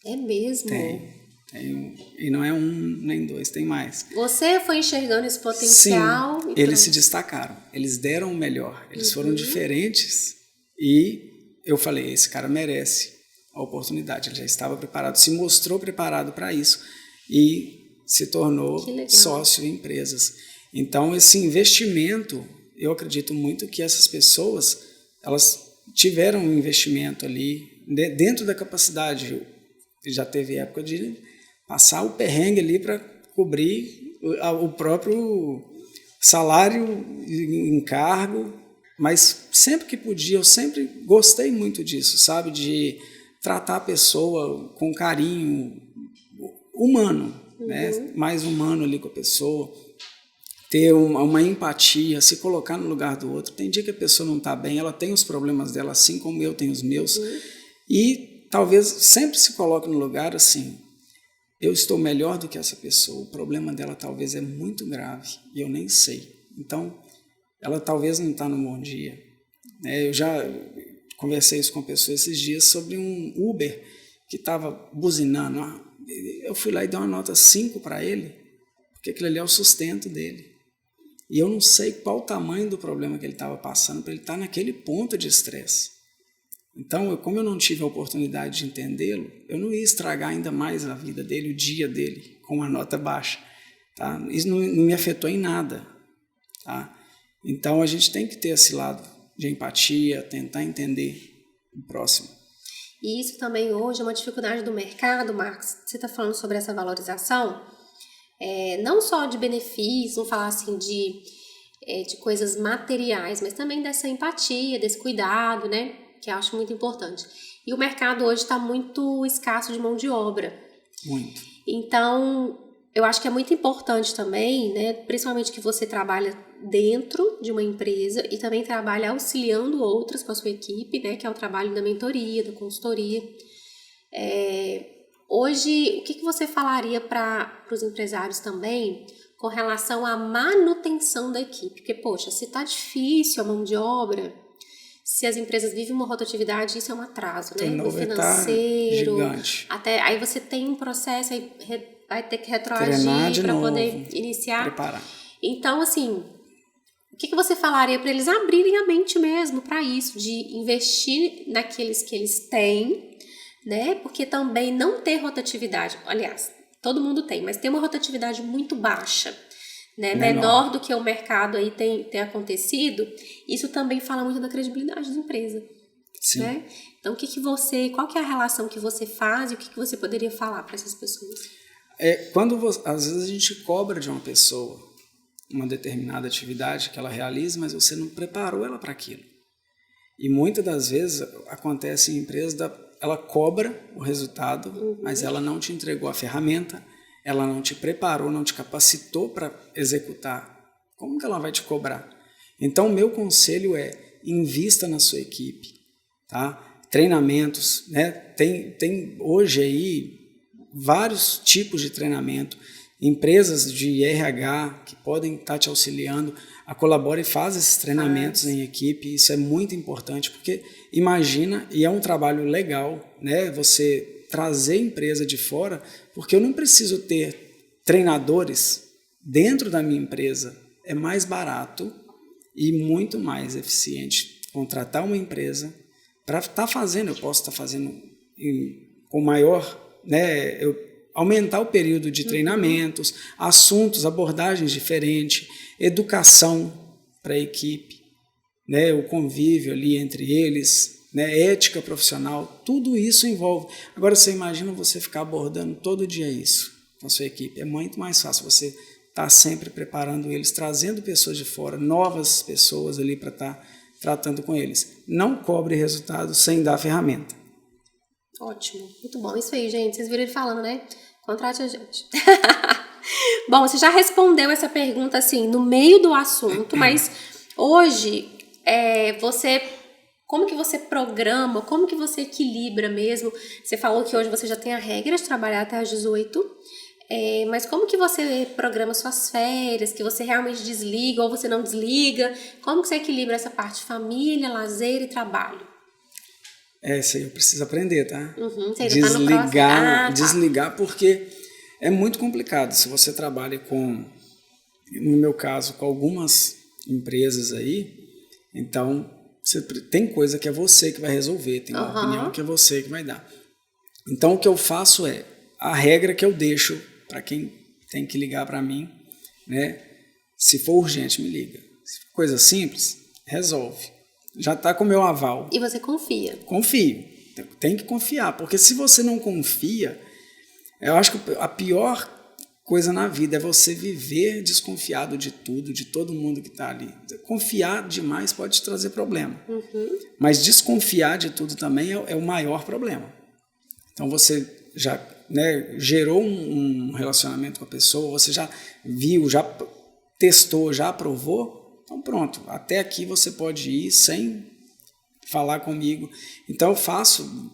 É mesmo? Tenho, e não é um nem dois, tem mais. Você foi enxergando esse potencial? Sim, eles se destacaram, eles deram o melhor, eles foram diferentes e eu falei, esse cara merece a oportunidade, ele já estava preparado, se mostrou preparado para isso e se tornou sócio em empresas. Então, esse investimento, eu acredito muito que essas pessoas, elas tiveram um investimento ali dentro da capacidade. Já teve época de passar o perrengue ali para cobrir o próprio salário, encargo, mas sempre que podia, eu sempre gostei muito disso, sabe? De tratar a pessoa com carinho humano, né? Mais humano ali com a pessoa, ter uma empatia, se colocar no lugar do outro. Tem dia que a pessoa não está bem, ela tem os problemas dela, assim como eu tenho os meus, e talvez sempre se coloque no lugar assim, eu estou melhor do que essa pessoa, o problema dela talvez é muito grave e eu nem sei. Então, ela talvez não está no bom dia. Eu já conversei isso com pessoas esses dias sobre um Uber que estava buzinando. Eu fui lá e dei uma nota 5 para ele, porque aquilo ali é o sustento dele. E eu não sei qual o tamanho do problema que ele estava passando para ele estar naquele ponto de estresse. Então, como eu não tive a oportunidade de entendê-lo, eu não ia estragar ainda mais a vida dele, o dia dele, com uma nota baixa. Tá? Isso não me afetou em nada. Tá? Então, a gente tem que ter esse lado de empatia, tentar entender o próximo. E isso também hoje é uma dificuldade do mercado, Marcos. Você está falando sobre essa valorização, não só de benefícios, vamos falar assim, de coisas materiais, mas também dessa empatia, desse cuidado, né? Que eu acho muito importante. E o mercado hoje está muito escasso de mão de obra. Muito. Então, eu acho que é muito importante também, né, principalmente que você trabalha dentro de uma empresa e também trabalha auxiliando outras com a sua equipe, né, que é o trabalho da mentoria, da consultoria. Hoje, o que você falaria para os empresários também com relação à manutenção da equipe? Porque, poxa, se está difícil a mão de obra, se as empresas vivem uma rotatividade, isso é um atraso, né? No financeiro. Gigante. Até aí você tem um processo, aí vai ter que retroagir para poder iniciar. Preparar. Então, assim, o que você falaria para eles abrirem a mente mesmo para isso, de investir naqueles que eles têm, né? Porque também não ter rotatividade, aliás, todo mundo tem, mas tem uma rotatividade muito baixa, né, menor do que o mercado aí tem acontecido, isso também fala muito da credibilidade da empresa. Sim. Né? Então, qual que é a relação que você faz e o que você poderia falar para essas pessoas? Às vezes a gente cobra de uma pessoa uma determinada atividade que ela realiza, mas você não preparou ela para aquilo. E muitas das vezes acontece em empresas, ela cobra o resultado, mas ela não te entregou a ferramenta, ela não te preparou, não te capacitou para executar. Como que ela vai te cobrar? Então, o meu conselho é, invista na sua equipe. Tá? Treinamentos, né? Tem hoje aí vários tipos de treinamento, empresas de RH que podem estar te auxiliando, a Colabore faz esses treinamentos em equipe, isso é muito importante, porque imagina, e é um trabalho legal, né? Você trazer a empresa de fora, porque eu não preciso ter treinadores dentro da minha empresa. É mais barato e muito mais eficiente contratar uma empresa para estar fazendo. Eu posso estar fazendo com maior, né, aumentar o período de treinamentos, assuntos, abordagens diferentes, educação para a equipe, né, o convívio ali entre eles, né, ética profissional, tudo isso envolve. Agora você imagina você ficar abordando todo dia isso com a sua equipe. É muito mais fácil você estar sempre preparando eles, trazendo pessoas de fora, novas pessoas ali para estar tratando com eles. Não cobre resultado sem dar ferramenta. Ótimo, muito bom. Isso aí, gente. Vocês viram ele falando, né? Contrate a gente. Bom, você já respondeu essa pergunta assim no meio do assunto, mas hoje como que você programa, como que você equilibra mesmo? Você falou que hoje você já tem a regra de trabalhar até às 18. Mas como que você programa suas férias, que você realmente desliga ou você não desliga? Como que você equilibra essa parte de família, lazer e trabalho? Isso aí eu preciso aprender, tá? Você ainda tá no processo. Desligar, porque é muito complicado. Se você trabalha no meu caso, com algumas empresas aí, então tem coisa que é você que vai resolver, tem uma opinião que é você que vai dar. Então o que eu faço a regra que eu deixo para quem tem que ligar para mim, né? Se for urgente, me liga. Se for coisa simples, resolve. Já está com o meu aval. E você confia? Confio. Tem que confiar, porque se você não confia, eu acho que a pior coisa na vida é você viver desconfiado de tudo, de todo mundo que está ali. Confiar demais pode te trazer problema. Mas desconfiar de tudo também é o maior problema. Então você já gerou um relacionamento com a pessoa, você já viu, já testou, já aprovou, então pronto, até aqui você pode ir sem falar comigo. Então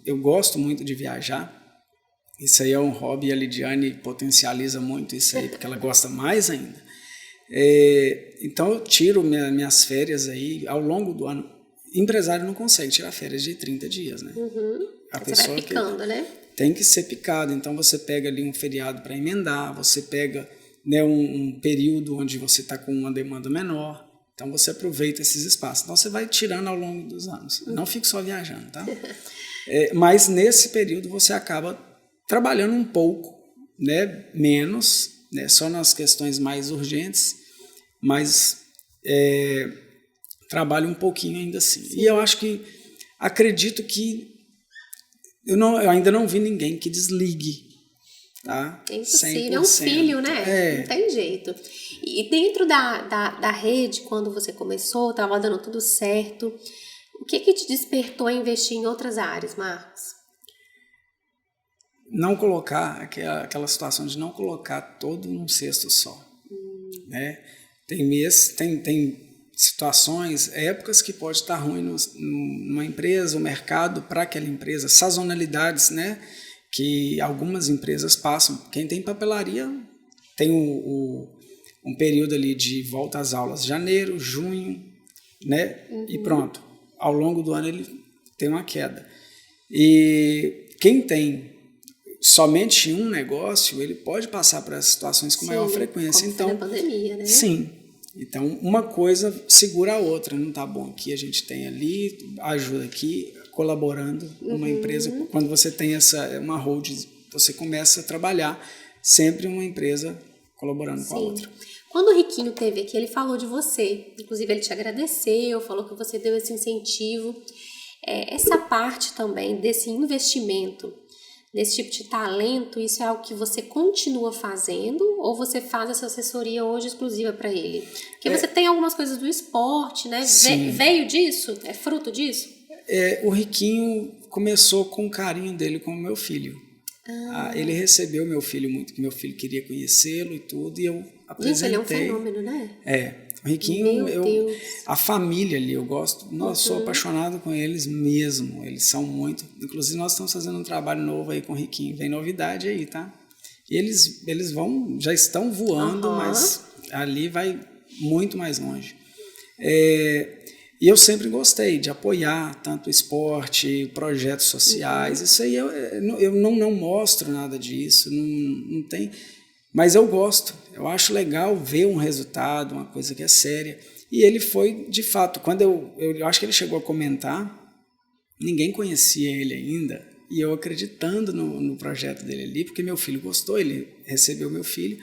eu gosto muito de viajar, isso aí é um hobby, e a Lidiane potencializa muito isso aí, porque ela gosta mais ainda. Então eu tiro minhas férias aí ao longo do ano. Empresário não consegue tirar férias de 30 dias, né? A você pessoa vai picando, né? Tem que ser picado, então você pega ali um feriado para emendar, você pega um período onde você está com uma demanda menor, então você aproveita esses espaços. Então você vai tirando ao longo dos anos, não fique só viajando, tá? Mas nesse período você acaba trabalhando um pouco, né? Menos, né? Só nas questões mais urgentes, mas trabalho um pouquinho ainda assim. Sim. E eu acredito que eu ainda não vi ninguém que desligue, tá? É impossível, é um filho, né? Não tem jeito. E dentro da rede, quando você começou, estava dando tudo certo, o que te despertou a investir em outras áreas, Marcos? Não colocar, aquela situação de não colocar todo num cesto só, né? Tem situações, épocas que pode estar ruim numa empresa, o mercado para aquela empresa, sazonalidades, né, que algumas empresas passam. Quem tem papelaria tem um período ali de volta às aulas, janeiro, junho, né, e pronto. Ao longo do ano ele tem uma queda. E quem tem somente um negócio, ele pode passar por essas situações com maior frequência. Como então, foi na pandemia, né? Sim. Então, uma coisa segura a outra, não tá bom aqui, a gente tem ali, ajuda aqui, colaborando numa empresa. Quando você tem uma holding, você começa a trabalhar sempre uma empresa colaborando com a outra. Quando o Riquinho esteve aqui, ele falou de você, inclusive ele te agradeceu, falou que você deu esse incentivo. Essa parte também desse investimento, desse tipo de talento, isso é algo que você continua fazendo ou você faz essa assessoria hoje exclusiva para ele? Porque você tem algumas coisas do esporte, né? Veio disso? É fruto disso? O Riquinho começou com o carinho dele com o meu filho. Ele recebeu meu filho muito, que meu filho queria conhecê-lo e tudo, e eu apresentei. Gente, ele é um fenômeno, né? O Riquinho, a família ali, eu gosto, sou apaixonado com eles mesmo, eles são muito, inclusive nós estamos fazendo um trabalho novo aí com o Riquinho, vem novidade aí, tá? E eles já estão voando, mas ali vai muito mais longe. E eu sempre gostei de apoiar tanto o esporte, projetos sociais, isso aí eu não mostro nada disso, não tem... Mas eu gosto, eu acho legal ver um resultado, uma coisa que é séria. E ele foi, de fato, quando eu acho que ele chegou a comentar, ninguém conhecia ele ainda, e eu acreditando no projeto dele ali, porque meu filho gostou, ele recebeu meu filho,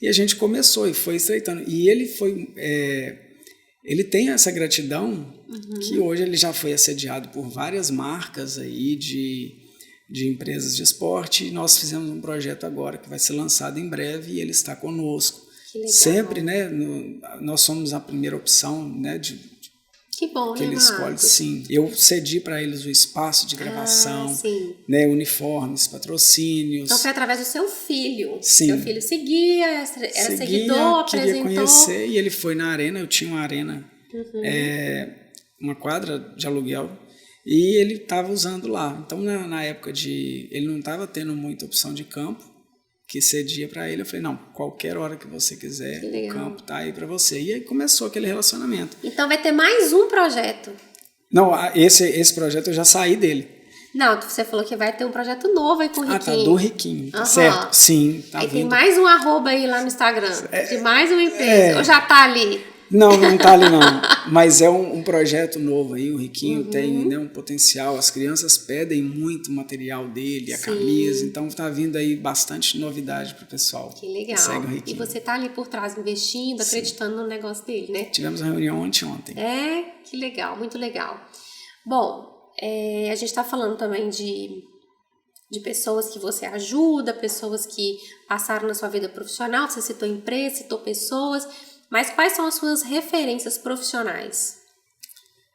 e a gente começou e foi estreitando. E ele ele tem essa gratidão, que hoje ele já foi assediado por várias marcas aí de empresas de esporte, e nós fizemos um projeto agora que vai ser lançado em breve e ele está conosco. Que legal. Sempre, né? Nós somos a primeira opção, né? Que bom, que ele escolhe. Sim, eu cedi para eles o espaço de gravação, né? Uniformes, patrocínios. Então foi através do seu filho. Sim. Seu filho seguia, era seguidor, queria apresentou. Conhecer, e ele foi na arena. Eu tinha uma arena, uma quadra de aluguel. E ele estava usando lá. Então, na época ele não estava tendo muita opção de campo. que cedia para ele. Eu falei, não, qualquer hora que você quiser, o campo tá aí para você. E aí começou aquele relacionamento. Então vai ter mais um projeto. Não, esse projeto eu já saí dele. Não, você falou que vai ter um projeto novo aí com o Riquinho. Ah, tá, do Riquinho, certo, sim. Tá aí vindo. tem mais um arroba aí lá no Instagram, de mais uma empresa, ou já tá ali? Não tá ali não, mas é um projeto novo aí, o Riquinho tem, né, um potencial, as crianças pedem muito material dele, a camisa, então tá vindo aí bastante novidade pro pessoal. Que legal, segue o Riquinho. E você tá ali por trás investindo, acreditando no negócio dele, né? Tivemos uma reunião ontem. Que legal, muito legal. Bom, a gente tá falando também de pessoas que você ajuda, pessoas que passaram na sua vida profissional, você citou empresa, citou pessoas... Mas quais são as suas referências profissionais?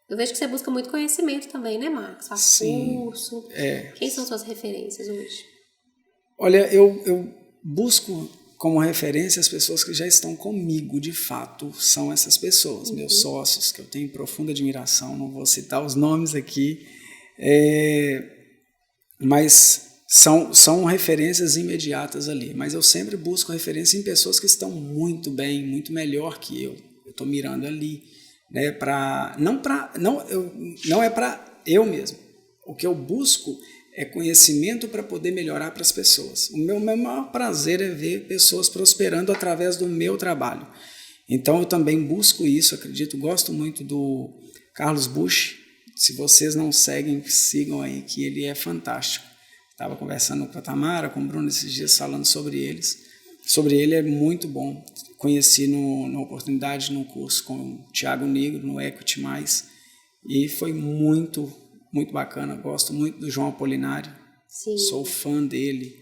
Eu vejo que você busca muito conhecimento também, né, Marcos? Faz curso. Quem são suas referências hoje? Olha, eu busco como referência as pessoas que já estão comigo, de fato, são essas pessoas, meus sócios, que eu tenho profunda admiração, não vou citar os nomes aqui, mas... São referências imediatas ali, mas eu sempre busco referência em pessoas que estão muito bem, muito melhor que eu. Eu estou mirando ali, né? Não é para eu mesmo. O que eu busco é conhecimento para poder melhorar para as pessoas. O meu maior prazer é ver pessoas prosperando através do meu trabalho. Então eu também busco isso, acredito, gosto muito do Carlos Bush. Se vocês não seguem, sigam aí, que ele é fantástico. Estava conversando com a Tamara, com o Bruno esses dias, falando sobre eles. Sobre ele é muito bom. Conheci na oportunidade no curso com o Thiago Negro, no Equity Mais. E foi muito, muito bacana. Gosto muito do João Apolinário. Sim. Sou fã dele.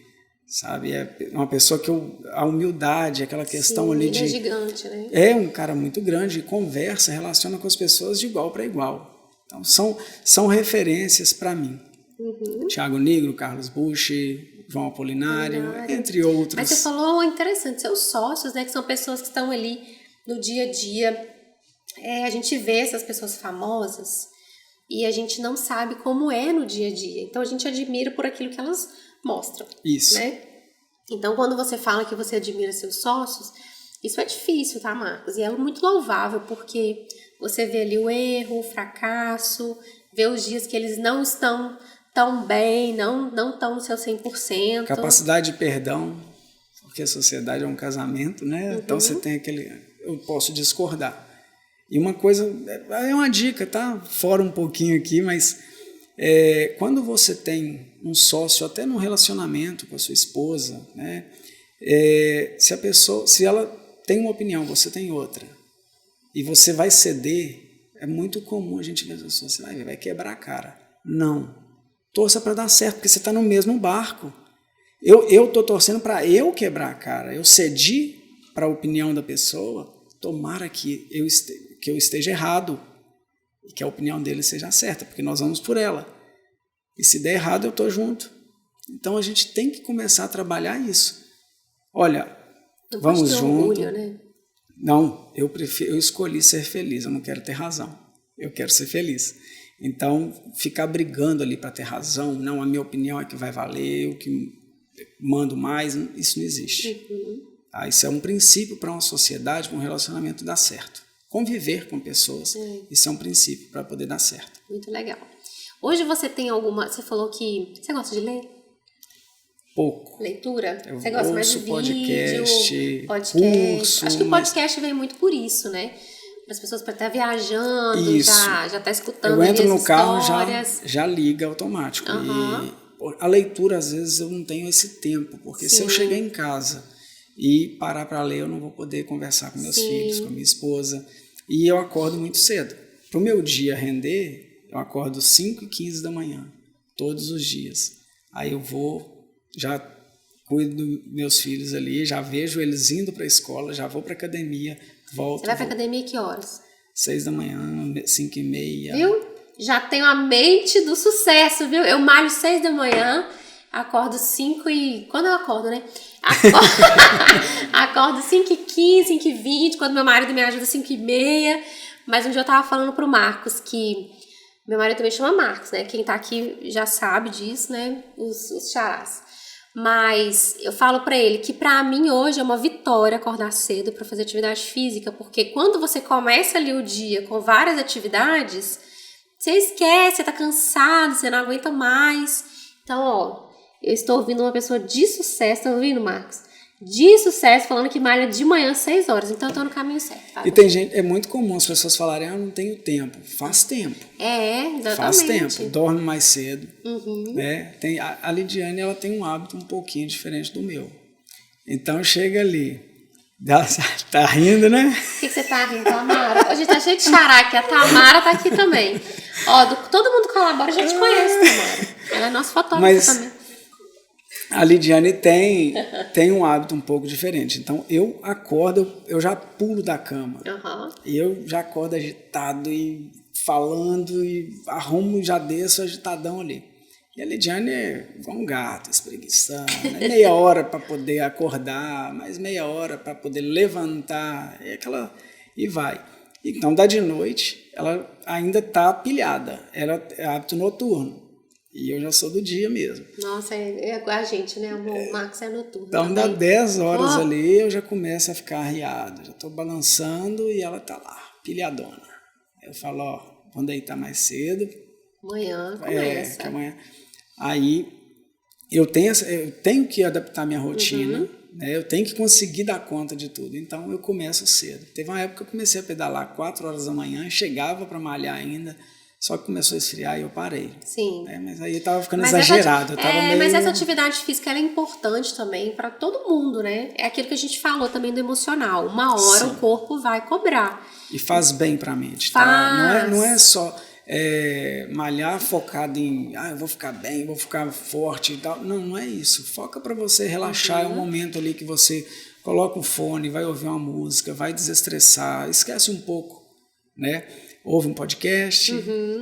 Sabe? É uma pessoa que a humildade, aquela questão ali de... Ele é gigante, né? É um cara muito grande, conversa, relaciona com as pessoas de igual para igual. Então, são referências para mim. Thiago Negro, Carlos Bush, João Apolinário, entre outros. Mas você falou interessante, seus sócios, né, que são pessoas que estão ali no dia a dia. A gente vê essas pessoas famosas e a gente não sabe como é no dia a dia. Então a gente admira por aquilo que elas mostram. Isso. Né? Então quando você fala que você admira seus sócios, isso é difícil, tá, Marcos? E é muito louvável, porque você vê ali o erro, o fracasso, vê os dias que eles não estão tão bem, não estão no seu 100%. Capacidade de perdão, porque a sociedade é um casamento, né? Então você tem aquele... Eu posso discordar. E uma coisa, é uma dica, tá? Fora um pouquinho aqui, mas quando você tem um sócio, até num relacionamento com a sua esposa, né? Se ela tem uma opinião, você tem outra, e você vai ceder, é muito comum a gente ver as pessoas, você vai quebrar a cara. Não. Torça para dar certo, porque você está no mesmo barco. Eu estou torcendo para eu quebrar a cara. Eu cedi para a opinião da pessoa, tomara que eu esteja errado e que a opinião dele seja certa, porque nós vamos por ela. E se der errado, eu estou junto. Então a gente tem que começar a trabalhar isso. Olha, não vamos junto. Orgulho, né? Não, eu escolhi ser feliz, eu não quero ter razão. Eu quero ser feliz. Então, ficar brigando ali para ter razão, não, a minha opinião é que vai valer, eu que mando mais, isso não existe. Isso é um princípio para uma sociedade, para um relacionamento dar certo. Conviver com pessoas, isso é um princípio para poder dar certo. Muito legal. Hoje você tem alguma... Você falou que... Você gosta de ler? Pouco. Leitura? Eu você gosta mais de podcast, vídeo, curso. Acho que o podcast vem muito por isso, né? As pessoas para estar viajando, já tá escutando. Eu entro no histórias. Carro, já liga automático. E a leitura, às vezes, eu não tenho esse tempo, porque se eu chegar em casa e parar para ler, eu não vou poder conversar com meus filhos, com a minha esposa. E eu acordo muito cedo. Para o meu dia render, eu acordo 5h15 da manhã, todos os dias. Aí eu já cuido dos meus filhos ali, já vejo eles indo para a escola, já vou para a academia, volto. Você vai para a academia que horas? 6 da manhã, 5h30. Viu? Já tenho a mente do sucesso, viu? Eu malho 6 da manhã, acordo 5 e... Quando eu acordo, né? Acordo 5h15, 5h20, quando meu marido me ajuda 5h30. Mas um dia eu tava falando pro Marcos que... Meu marido também chama Marcos, né? Quem tá aqui já sabe disso, né? Os xarás. Mas eu falo pra ele que pra mim hoje é uma vitória acordar cedo pra fazer atividade física, porque quando você começa ali o dia com várias atividades, você esquece, você tá cansado, você não aguenta mais. Então, ó, eu estou ouvindo uma pessoa de sucesso, tá ouvindo, Marcos? De sucesso, falando que malha de manhã 6 horas. Então eu tô no caminho certo. Tá? E tem gente, é muito comum as pessoas falarem, eu não tenho tempo. Faz tempo. Exatamente. Faz tempo. Dorme mais cedo. Né? A Lidiane, ela tem um hábito um pouquinho diferente do meu. Então chega ali. Tá rindo, né? O que você tá rindo, Tamara? Hoje tá cheio de xará aqui. A Tamara tá aqui também. Ó, todo mundo colabora, já te conhece, Tamara. Ela é nossa fotógrafa também. A Lidiane tem um hábito um pouco diferente. Então, eu acordo, eu já pulo da cama. E eu já acordo agitado e falando e arrumo, já desço agitadão ali. E a Lidiane é igual um gato, espreguiçando. É meia hora para poder acordar, mais meia hora para poder levantar. E vai. Então, da de noite, ela ainda está pilhada. Ela é hábito noturno. E eu já sou do dia mesmo. Nossa, é a gente, né? O Marcos é noturno. Então, dá 10 horas ali, eu já começo a ficar arriado. Já estou balançando e ela tá lá, pilhadona. Eu falo, ó, vamos deitar mais cedo. Amanhã começa. Que amanhã. Aí, eu tenho que adaptar minha rotina. Né? Eu tenho que conseguir dar conta de tudo. Então, eu começo cedo. Teve uma época que eu comecei a pedalar 4 horas da manhã, chegava para malhar ainda. Só que começou a esfriar e eu parei. Sim. Mas aí eu tava ficando exagerado. Mas essa atividade física ela é importante também para todo mundo, né? É aquilo que a gente falou também do emocional. Uma hora o corpo vai cobrar. E faz bem para a mente, tá? Não é só malhar focado em eu vou ficar bem, vou ficar forte e tal. Não é isso. Foca para você relaxar. É um momento ali que você coloca o fone, vai ouvir uma música, vai desestressar, esquece um pouco, né? Ouve um podcast,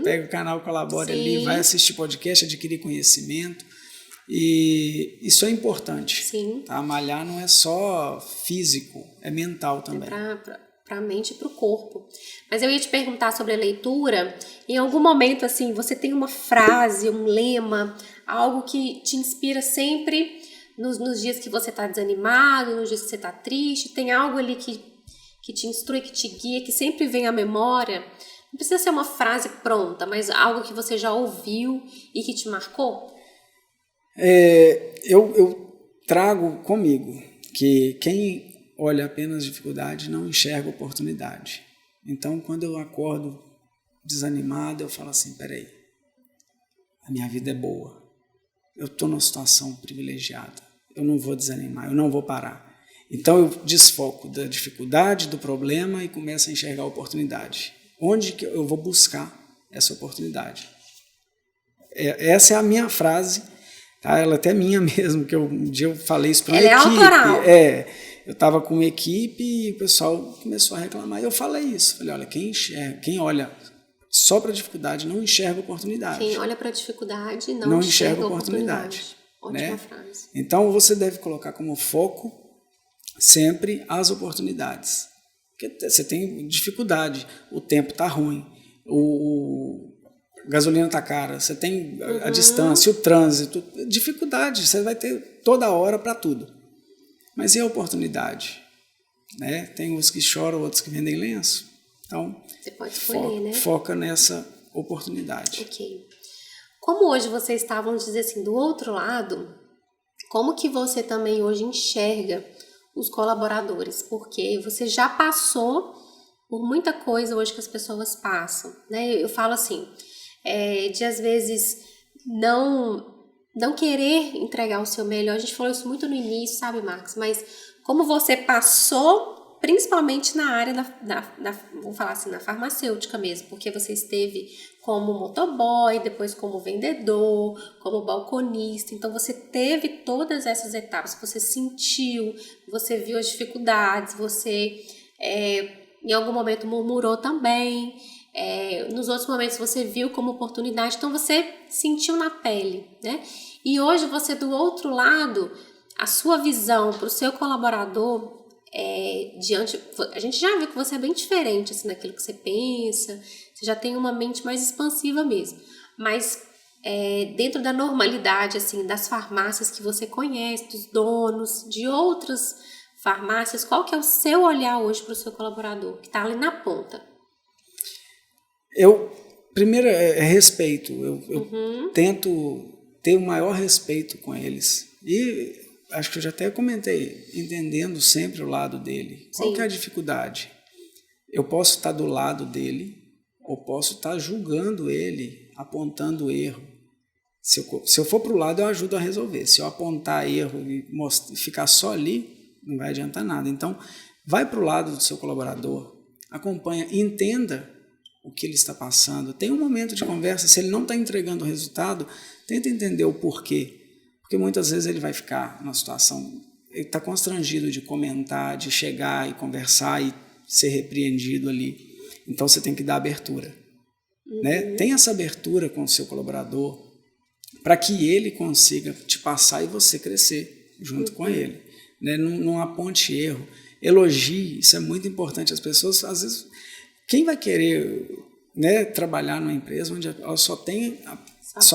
pega o canal Colabora ali, vai assistir podcast, adquirir conhecimento. E isso é importante. Sim. Tá? Malhar não é só físico, é mental também. Para a mente e para o corpo. Mas eu ia te perguntar sobre a leitura. Em algum momento, assim, você tem uma frase, um lema, algo que te inspira sempre nos dias que você está desanimado, nos dias que você está triste? Tem algo ali que te instrui, que te guia, que sempre vem à memória? Não precisa ser uma frase pronta, mas algo que você já ouviu e que te marcou? Eu trago comigo que quem olha apenas dificuldade não enxerga oportunidade. Então, quando eu acordo desanimado, eu falo assim, peraí, a minha vida é boa, eu estou numa situação privilegiada, eu não vou desanimar, eu não vou parar. Então, eu desfoco da dificuldade, do problema e começo a enxergar a oportunidade. Onde que eu vou buscar essa oportunidade? Essa é a minha frase, tá? Ela até é minha mesmo, que um dia eu falei isso para uma equipe. Ela é autoral. Eu estava com uma equipe e o pessoal começou a reclamar. E eu falei isso. Falei, olha, quem olha só para a dificuldade não enxerga oportunidade. Quem olha para a dificuldade não enxerga oportunidade. Ótima frase. Então, você deve colocar como foco sempre as oportunidades. Porque você tem dificuldade, o tempo está ruim, a gasolina está cara, você tem a distância, o trânsito, dificuldade, você vai ter toda hora para tudo. Mas e a oportunidade? Né? Tem uns que choram, outros que vendem lenço. Então, você pode escolher, né? Foca nessa oportunidade. Ok. Como hoje vocês estavam, dizer assim, do outro lado, como que você também hoje enxerga os colaboradores? Porque você já passou por muita coisa hoje que as pessoas passam, né? Eu falo assim, de às vezes não querer entregar o seu melhor. A gente falou isso muito no início, sabe, Marcos? Mas como você passou, principalmente na área vou falar assim, na farmacêutica mesmo, porque você esteve como motoboy, depois como vendedor, como balconista. Então, você teve todas essas etapas, você sentiu, você viu as dificuldades, você em algum momento murmurou também, nos outros momentos você viu como oportunidade, então você sentiu na pele, né? E hoje você do outro lado, a sua visão para o seu colaborador, a gente já viu que você é bem diferente assim, naquilo que você pensa, você já tem uma mente mais expansiva mesmo, mas dentro da normalidade, assim, das farmácias que você conhece, dos donos, de outras farmácias, qual que é o seu olhar hoje para o seu colaborador, que está ali na ponta? Primeiro é respeito. Eu tento ter o maior respeito com eles. E acho que eu já até comentei, entendendo sempre o lado dele. Qual que é a dificuldade? Eu posso estar do lado dele, ou posso estar julgando ele, apontando erro. Se eu for para o lado, eu ajudo a resolver. Se eu apontar erro e ficar só ali, não vai adiantar nada. Então, vai para o lado do seu colaborador, acompanha, entenda o que ele está passando. Tem um momento de conversa, se ele não está entregando o resultado, tenta entender o porquê. Porque muitas vezes ele vai ficar numa situação, ele está constrangido de comentar, de chegar e conversar e ser repreendido ali. Então, você tem que dar abertura. Né? Tem essa abertura com o seu colaborador para que ele consiga te passar e você crescer junto com ele. Né? Não aponte erro. Elogie, isso é muito importante. As pessoas, às vezes, quem vai querer, né, trabalhar numa empresa onde ela só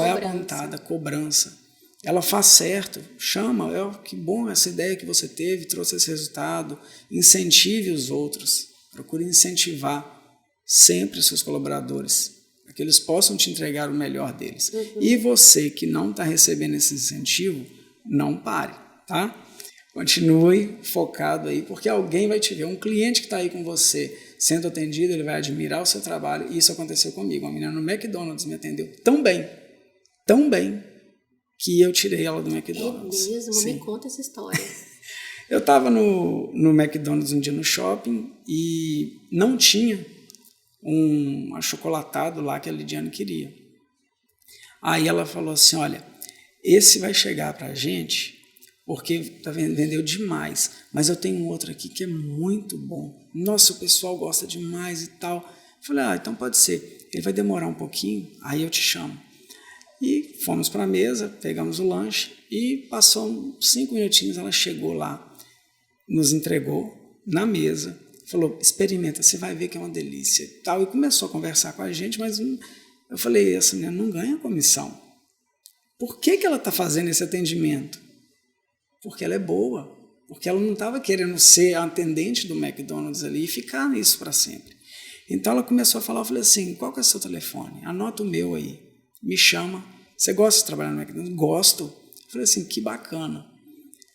é apontada cobrança? Ela faz certo, chama, que bom essa ideia que você teve, trouxe esse resultado, incentive os outros, procure incentivar sempre os seus colaboradores, para que eles possam te entregar o melhor deles. E você que não está recebendo esse incentivo, não pare, tá? Continue focado aí, porque alguém vai te ver. Um cliente que está aí com você, sendo atendido, ele vai admirar o seu trabalho. E isso aconteceu comigo. Uma menina no McDonald's me atendeu tão bem, que eu tirei ela do McDonald's. É mesmo? Sim. Me conta essa história. Eu estava no McDonald's um dia no shopping e não tinha um achocolatado lá que a Lidiane queria. Aí ela falou assim, olha, esse vai chegar para a gente porque vendeu demais, mas eu tenho um outro aqui que é muito bom. Nossa, o pessoal gosta demais e tal. Eu falei, então pode ser. Ele vai demorar um pouquinho, aí eu te chamo. E fomos para a mesa, pegamos o lanche e passou 5 minutinhos, ela chegou lá, nos entregou na mesa, falou, experimenta, você vai ver que é uma delícia. E começou a conversar com a gente, mas eu falei, essa mulher não ganha comissão. Por que ela está fazendo esse atendimento? Porque ela é boa, porque ela não estava querendo ser a atendente do McDonald's ali e ficar nisso para sempre. Então ela começou a falar, eu falei assim, qual que é o seu telefone? Anota o meu aí, me chama. Você gosta de trabalhar no McDonald's? Gosto. Eu falei assim, que bacana,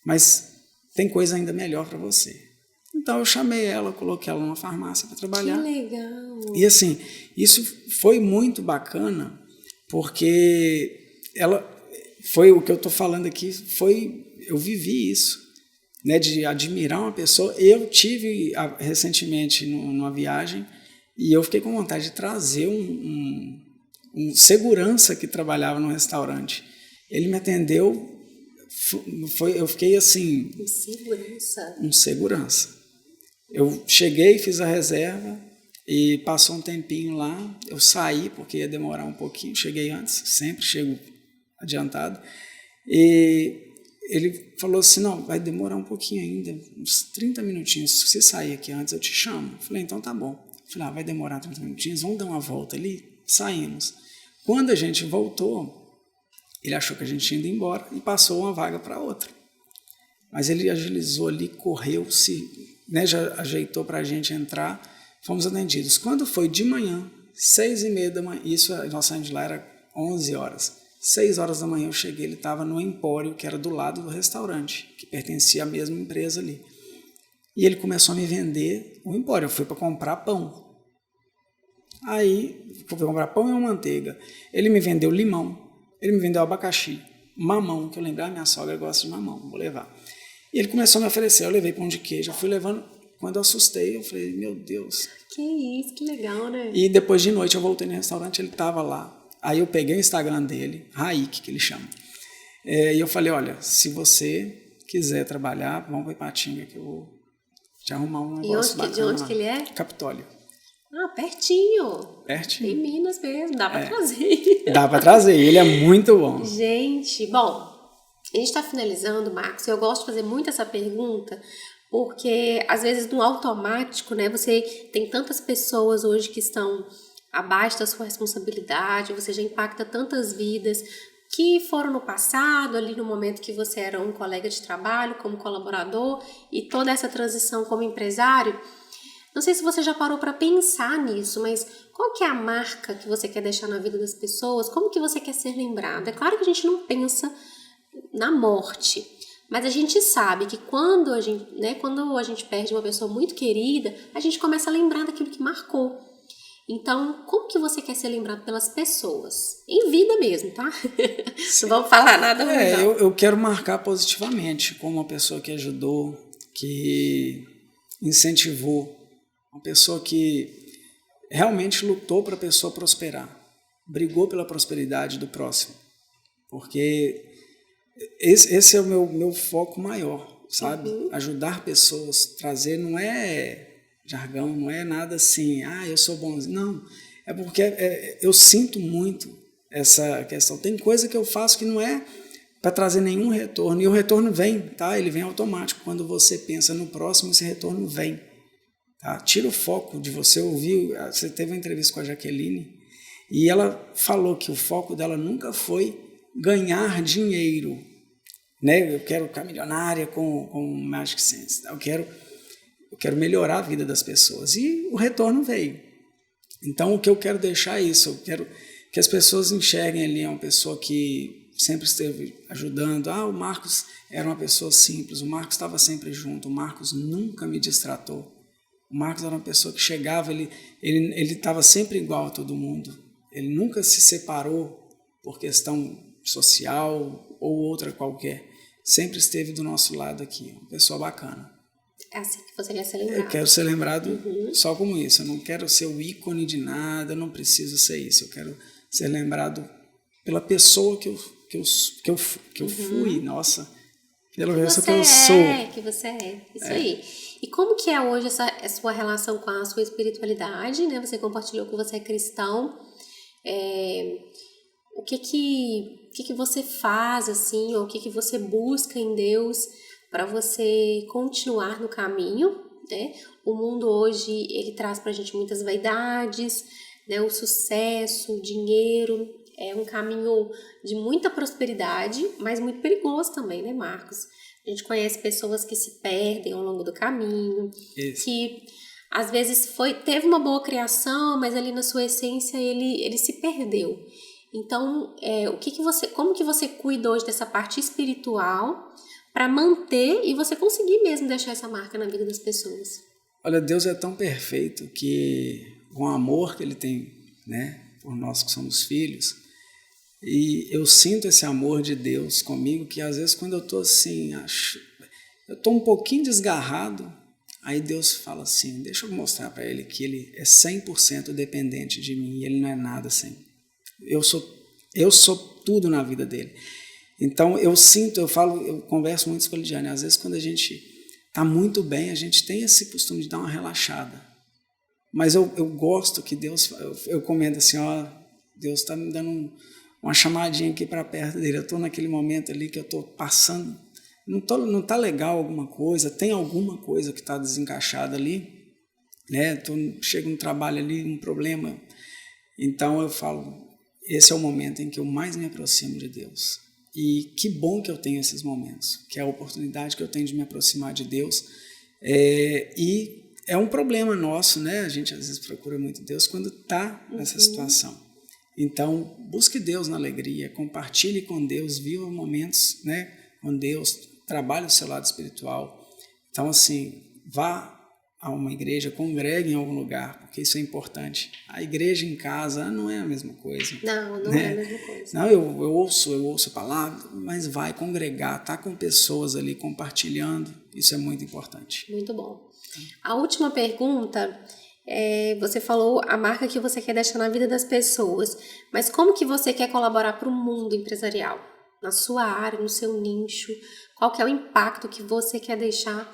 mas tem coisa ainda melhor para você. Então eu chamei ela, coloquei ela numa farmácia para trabalhar. Que legal! E assim, isso foi muito bacana, porque foi o que eu estou falando aqui, eu vivi isso, né, de admirar uma pessoa. Eu tive recentemente numa viagem e eu fiquei com vontade de trazer um segurança que trabalhava no restaurante. Ele me atendeu, eu fiquei assim... Um segurança. Eu cheguei, fiz a reserva e passou um tempinho lá, eu saí porque ia demorar um pouquinho, cheguei antes, sempre chego adiantado, e ele falou assim, não, vai demorar um pouquinho ainda, uns 30 minutinhos, se você sair aqui antes eu te chamo. Eu falei, então tá bom. Eu falei, vai demorar 30 minutinhos, vamos dar uma volta ali? Saímos. Quando a gente voltou, ele achou que a gente tinha ido embora e passou uma vaga para outra. Mas ele agilizou ali, correu, né, já ajeitou para a gente entrar, fomos atendidos. Quando foi de manhã, 6h30 da manhã, isso nós saímos de lá, era 11 horas. 6 horas da manhã eu cheguei, ele estava no Empório, que era do lado do restaurante, que pertencia à mesma empresa ali. E ele começou a me vender o Empório. Eu fui para comprar pão. Aí, fui comprar pão e uma manteiga. Ele me vendeu limão, ele me vendeu abacaxi, mamão, que eu lembrei, minha sogra gosta de mamão, vou levar. E ele começou a me oferecer, eu levei pão de queijo, eu fui levando. Quando eu assustei, eu falei, meu Deus. Que isso, que legal, né? E depois de noite eu voltei no restaurante, ele estava lá. Aí eu peguei o Instagram dele, Raik, que ele chama. E eu falei, olha, se você quiser trabalhar, vamos para Ipatinga, que eu vou te arrumar um negócio bacana. De onde que ele é? Capitólio. Ah, pertinho. Pertinho. Em Minas mesmo, dá para trazer. Dá para trazer, ele é muito bom. Gente, bom, a gente está finalizando, Marcos, eu gosto de fazer muito essa pergunta, porque às vezes no automático, né, você tem tantas pessoas hoje que estão abaixo da sua responsabilidade, você já impacta tantas vidas que foram no passado, ali no momento que você era um colega de trabalho, como colaborador, e toda essa transição como empresário. Não sei se você já parou para pensar nisso, mas qual que é a marca que você quer deixar na vida das pessoas? Como que você quer ser lembrado? É claro que a gente não pensa na morte, mas a gente sabe que quando a gente perde uma pessoa muito querida, a gente começa a lembrar daquilo que marcou. Então, como que você quer ser lembrado pelas pessoas? Em vida mesmo, tá? Não vamos falar nada ruim, não. Eu quero marcar positivamente como uma pessoa que ajudou, que incentivou, uma pessoa que realmente lutou para a pessoa prosperar, brigou pela prosperidade do próximo, porque esse é o meu foco maior, sabe? Ajudar pessoas, trazer, não é jargão, não é nada assim, eu sou bonzinho, não, é porque eu sinto muito essa questão, tem coisa que eu faço que não é para trazer nenhum retorno, e o retorno vem, tá? Ele vem automático, quando você pensa no próximo, esse retorno vem. Tá? Tira o foco de você ouvir. Você teve uma entrevista com a Jaqueline e ela falou que o foco dela nunca foi ganhar dinheiro, né? Eu quero ficar milionária com Magic Sense, eu quero melhorar a vida das pessoas, e o retorno veio. Então o que eu quero deixar é isso, eu quero que as pessoas enxerguem ali uma pessoa que sempre esteve ajudando. O Marcos era uma pessoa simples, o Marcos estava sempre junto, o Marcos nunca me distratou. O Marcos era uma pessoa que chegava, ele estava sempre igual a todo mundo. Ele nunca se separou por questão social ou outra qualquer. Sempre esteve do nosso lado aqui. Uma pessoa bacana. É assim que você quer ser lembrado. Eu quero ser lembrado só como isso. Eu não quero ser o ícone de nada, eu não preciso ser isso. Eu quero ser lembrado pela pessoa que eu fui. Nossa, pela pessoa que eu sou. Que você é. Isso aí. E como que é hoje a sua relação com a sua espiritualidade, né? Você compartilhou que você é cristão. O que você faz, assim, ou o que você busca em Deus para você continuar no caminho, né? O mundo hoje, ele traz pra gente muitas vaidades, né? O sucesso, o dinheiro, é um caminho de muita prosperidade, mas muito perigoso também, né, Marcos? A gente conhece pessoas que se perdem ao longo do caminho, que às vezes teve uma boa criação, mas ali na sua essência ele se perdeu. Então, como que você cuida hoje dessa parte espiritual para manter e você conseguir mesmo deixar essa marca na vida das pessoas? Olha, Deus é tão perfeito que com o amor que Ele tem, né, por nós que somos filhos, e eu sinto esse amor de Deus comigo, que às vezes quando eu estou assim, eu estou um pouquinho desgarrado, aí Deus fala assim, deixa eu mostrar para Ele que Ele é 100% dependente de mim, e Ele não é nada sem. Eu sou tudo na vida dele. Então eu converso muito com a Lidiane, às vezes quando a gente está muito bem, a gente tem esse costume de dar uma relaxada. Mas eu gosto que Deus, eu comento assim, Deus está me dando uma chamadinha aqui para perto dele. Eu estou naquele momento ali que eu estou passando, não está legal alguma coisa, tem alguma coisa que está desencaixada ali, né? Chego no trabalho ali, um problema. Então eu falo, esse é o momento em que eu mais me aproximo de Deus. E que bom que eu tenho esses momentos, que é a oportunidade que eu tenho de me aproximar de Deus. E é um problema nosso, né? A gente às vezes procura muito Deus quando está nessa situação. Então, busque Deus na alegria, compartilhe com Deus, viva momentos, né, com Deus, trabalhe o seu lado espiritual. Então, assim, vá a uma igreja, congregue em algum lugar, porque isso é importante. A igreja em casa não é a mesma coisa. Não é a mesma coisa. Não, eu ouço a palavra, mas vai congregar, tá com pessoas ali compartilhando, isso é muito importante. Muito bom. A última pergunta, você falou a marca que você quer deixar na vida das pessoas, mas como que você quer colaborar para o mundo empresarial? Na sua área, no seu nicho, qual que é o impacto que você quer deixar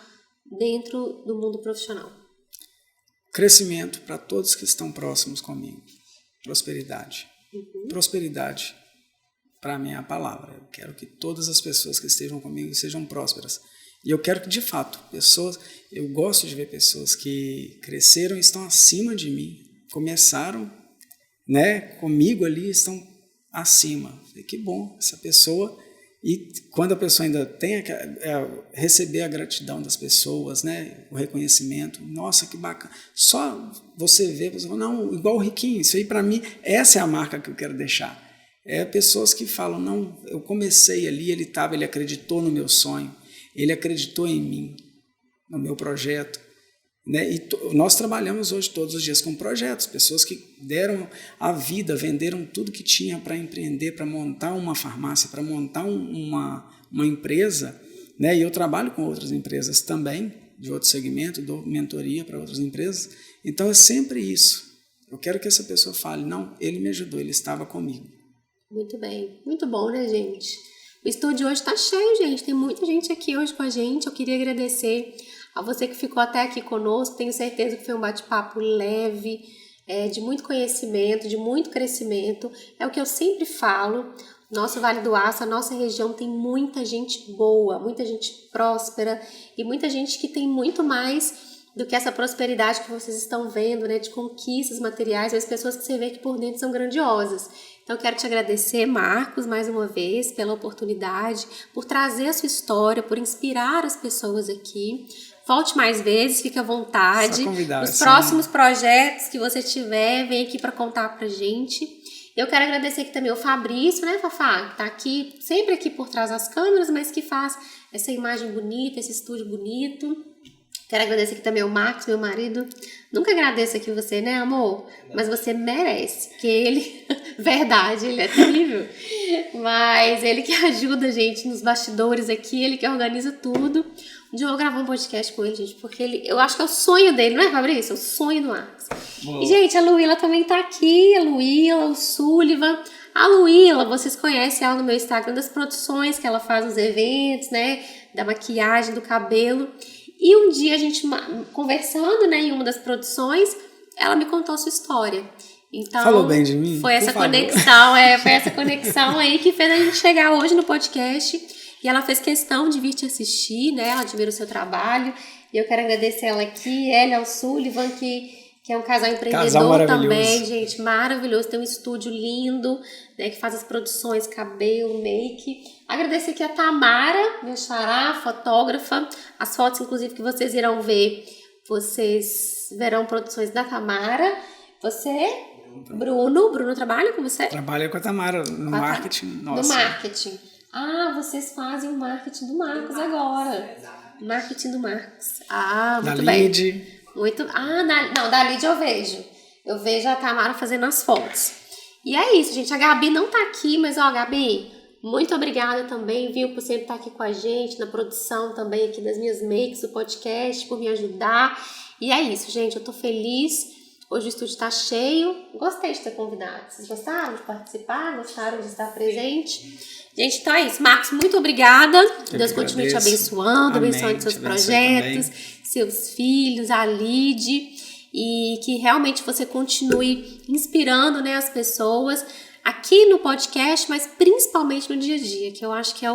dentro do mundo profissional? Crescimento para todos que estão próximos comigo. Prosperidade. Prosperidade, para mim, é a palavra. Eu quero que todas as pessoas que estejam comigo sejam prósperas. E eu quero que, de fato, eu gosto de ver pessoas que cresceram e estão acima de mim, começaram né, comigo ali estão acima. Que bom, essa pessoa. E quando a pessoa ainda tem receber a gratidão das pessoas, né, o reconhecimento, nossa, que bacana. Só você vê, você fala, não, igual o Riquinho, isso aí para mim, essa é a marca que eu quero deixar. Pessoas que falam, não, eu comecei ali, ele acreditou no meu sonho, ele acreditou em mim, no meu projeto. Né? E nós trabalhamos hoje todos os dias com projetos, pessoas que deram a vida, venderam tudo que tinha para empreender, para montar uma farmácia, para montar uma empresa, né? E eu trabalho com outras empresas também, de outro segmento, dou mentoria para outras empresas, então é sempre isso, eu quero que essa pessoa fale, não, ele me ajudou, ele estava comigo. Muito bem, muito bom, né, gente? O estúdio hoje está cheio, gente, tem muita gente aqui hoje com a gente, eu queria agradecer a você que ficou até aqui conosco, tenho certeza que foi um bate-papo leve, de muito conhecimento, de muito crescimento. É o que eu sempre falo, nosso Vale do Aço, a nossa região tem muita gente boa, muita gente próspera e muita gente que tem muito mais do que essa prosperidade que vocês estão vendo, né, de conquistas materiais, as pessoas que você vê que por dentro são grandiosas. Então, eu quero te agradecer, Marcos, mais uma vez, pela oportunidade, por trazer a sua história, por inspirar as pessoas aqui. Volte mais vezes, fique à vontade. Os próximos projetos que você tiver, vem aqui para contar pra gente. Eu quero agradecer aqui também o Fabrício, né, Fafá? Que tá aqui, sempre aqui por trás das câmeras, mas que faz essa imagem bonita, esse estúdio bonito. Quero agradecer aqui também o Marcos, meu marido. Nunca agradeço aqui você, né, amor? Mas você merece, porque ele, verdade, ele é terrível. Mas ele que ajuda a gente nos bastidores aqui, ele que organiza tudo. Um dia eu vou gravar um podcast com ele, gente, porque eu acho que é o sonho dele, não é, Fabrício? É o sonho do Marcos. Boa. E, gente, a Luíla também tá aqui, a Luíla, o Sullivan. A Luíla, vocês conhecem ela no meu Instagram, das produções que ela faz nos eventos, né, da maquiagem, do cabelo. E um dia a gente conversando, né, em uma das produções, ela me contou a sua história. Então, falou bem de mim? Foi essa conexão aí que fez a gente chegar hoje no podcast. E ela fez questão de vir te assistir, né? Ela admira o seu trabalho. E eu quero agradecer ela aqui, ela ao Sullivan, que é um casal empreendedor também, gente, maravilhoso. Tem um estúdio lindo, né? Que faz as produções, cabelo, make. Agradecer aqui a Tamara, minha xará, fotógrafa. As fotos, inclusive, que vocês irão ver, vocês verão produções da Tamara. Você, Bruno trabalha com você? Trabalha com a Tamara no marketing. No marketing. Ah, vocês fazem o marketing do Marcos agora. Marketing do Marcos. Ah, muito bem. Da Lid. Da Lid eu vejo. Eu vejo a Tamara fazendo as fotos. E é isso, gente. A Gabi não tá aqui, mas ó, Gabi, muito obrigada também, viu, por sempre estar aqui com a gente, na produção também aqui das minhas makes, do podcast, por me ajudar. E é isso, gente. Eu tô feliz. Hoje o estúdio tá cheio. Gostei de ter convidado. Vocês gostaram de participar? Gostaram de estar presente? Gente, então é isso. Marcos, muito obrigada. Deus continue te abençoando, abençoando seus projetos, seus filhos, a Lid, e que realmente você continue inspirando, né, as pessoas aqui no podcast, mas principalmente no dia a dia, que eu acho que é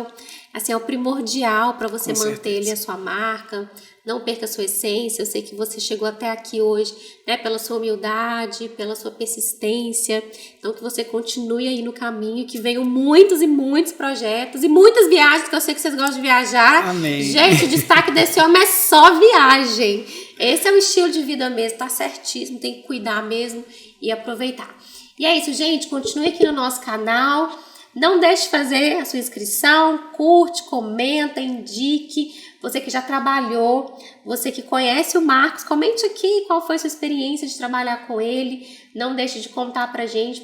o primordial para você manter ali a sua marca. Não perca a sua essência. Eu sei que você chegou até aqui hoje, né, pela sua humildade, pela sua persistência. Então, que você continue aí no caminho, que venham muitos e muitos projetos e muitas viagens, que eu sei que vocês gostam de viajar. Amém. Gente, o destaque desse homem é só viagem. Esse é o estilo de vida mesmo, tá certíssimo. Tem que cuidar mesmo e aproveitar. E é isso, gente. Continue aqui no nosso canal. Não deixe de fazer a sua inscrição. Curte, comenta, indique. Você que já trabalhou, você que conhece o Marcos, comente aqui qual foi a sua experiência de trabalhar com ele. Não deixe de contar pra gente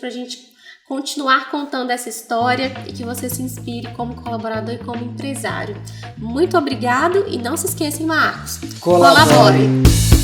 continuar contando essa história e que você se inspire como colaborador e como empresário. Muito obrigado e não se esqueçam, Marcos. Colabore.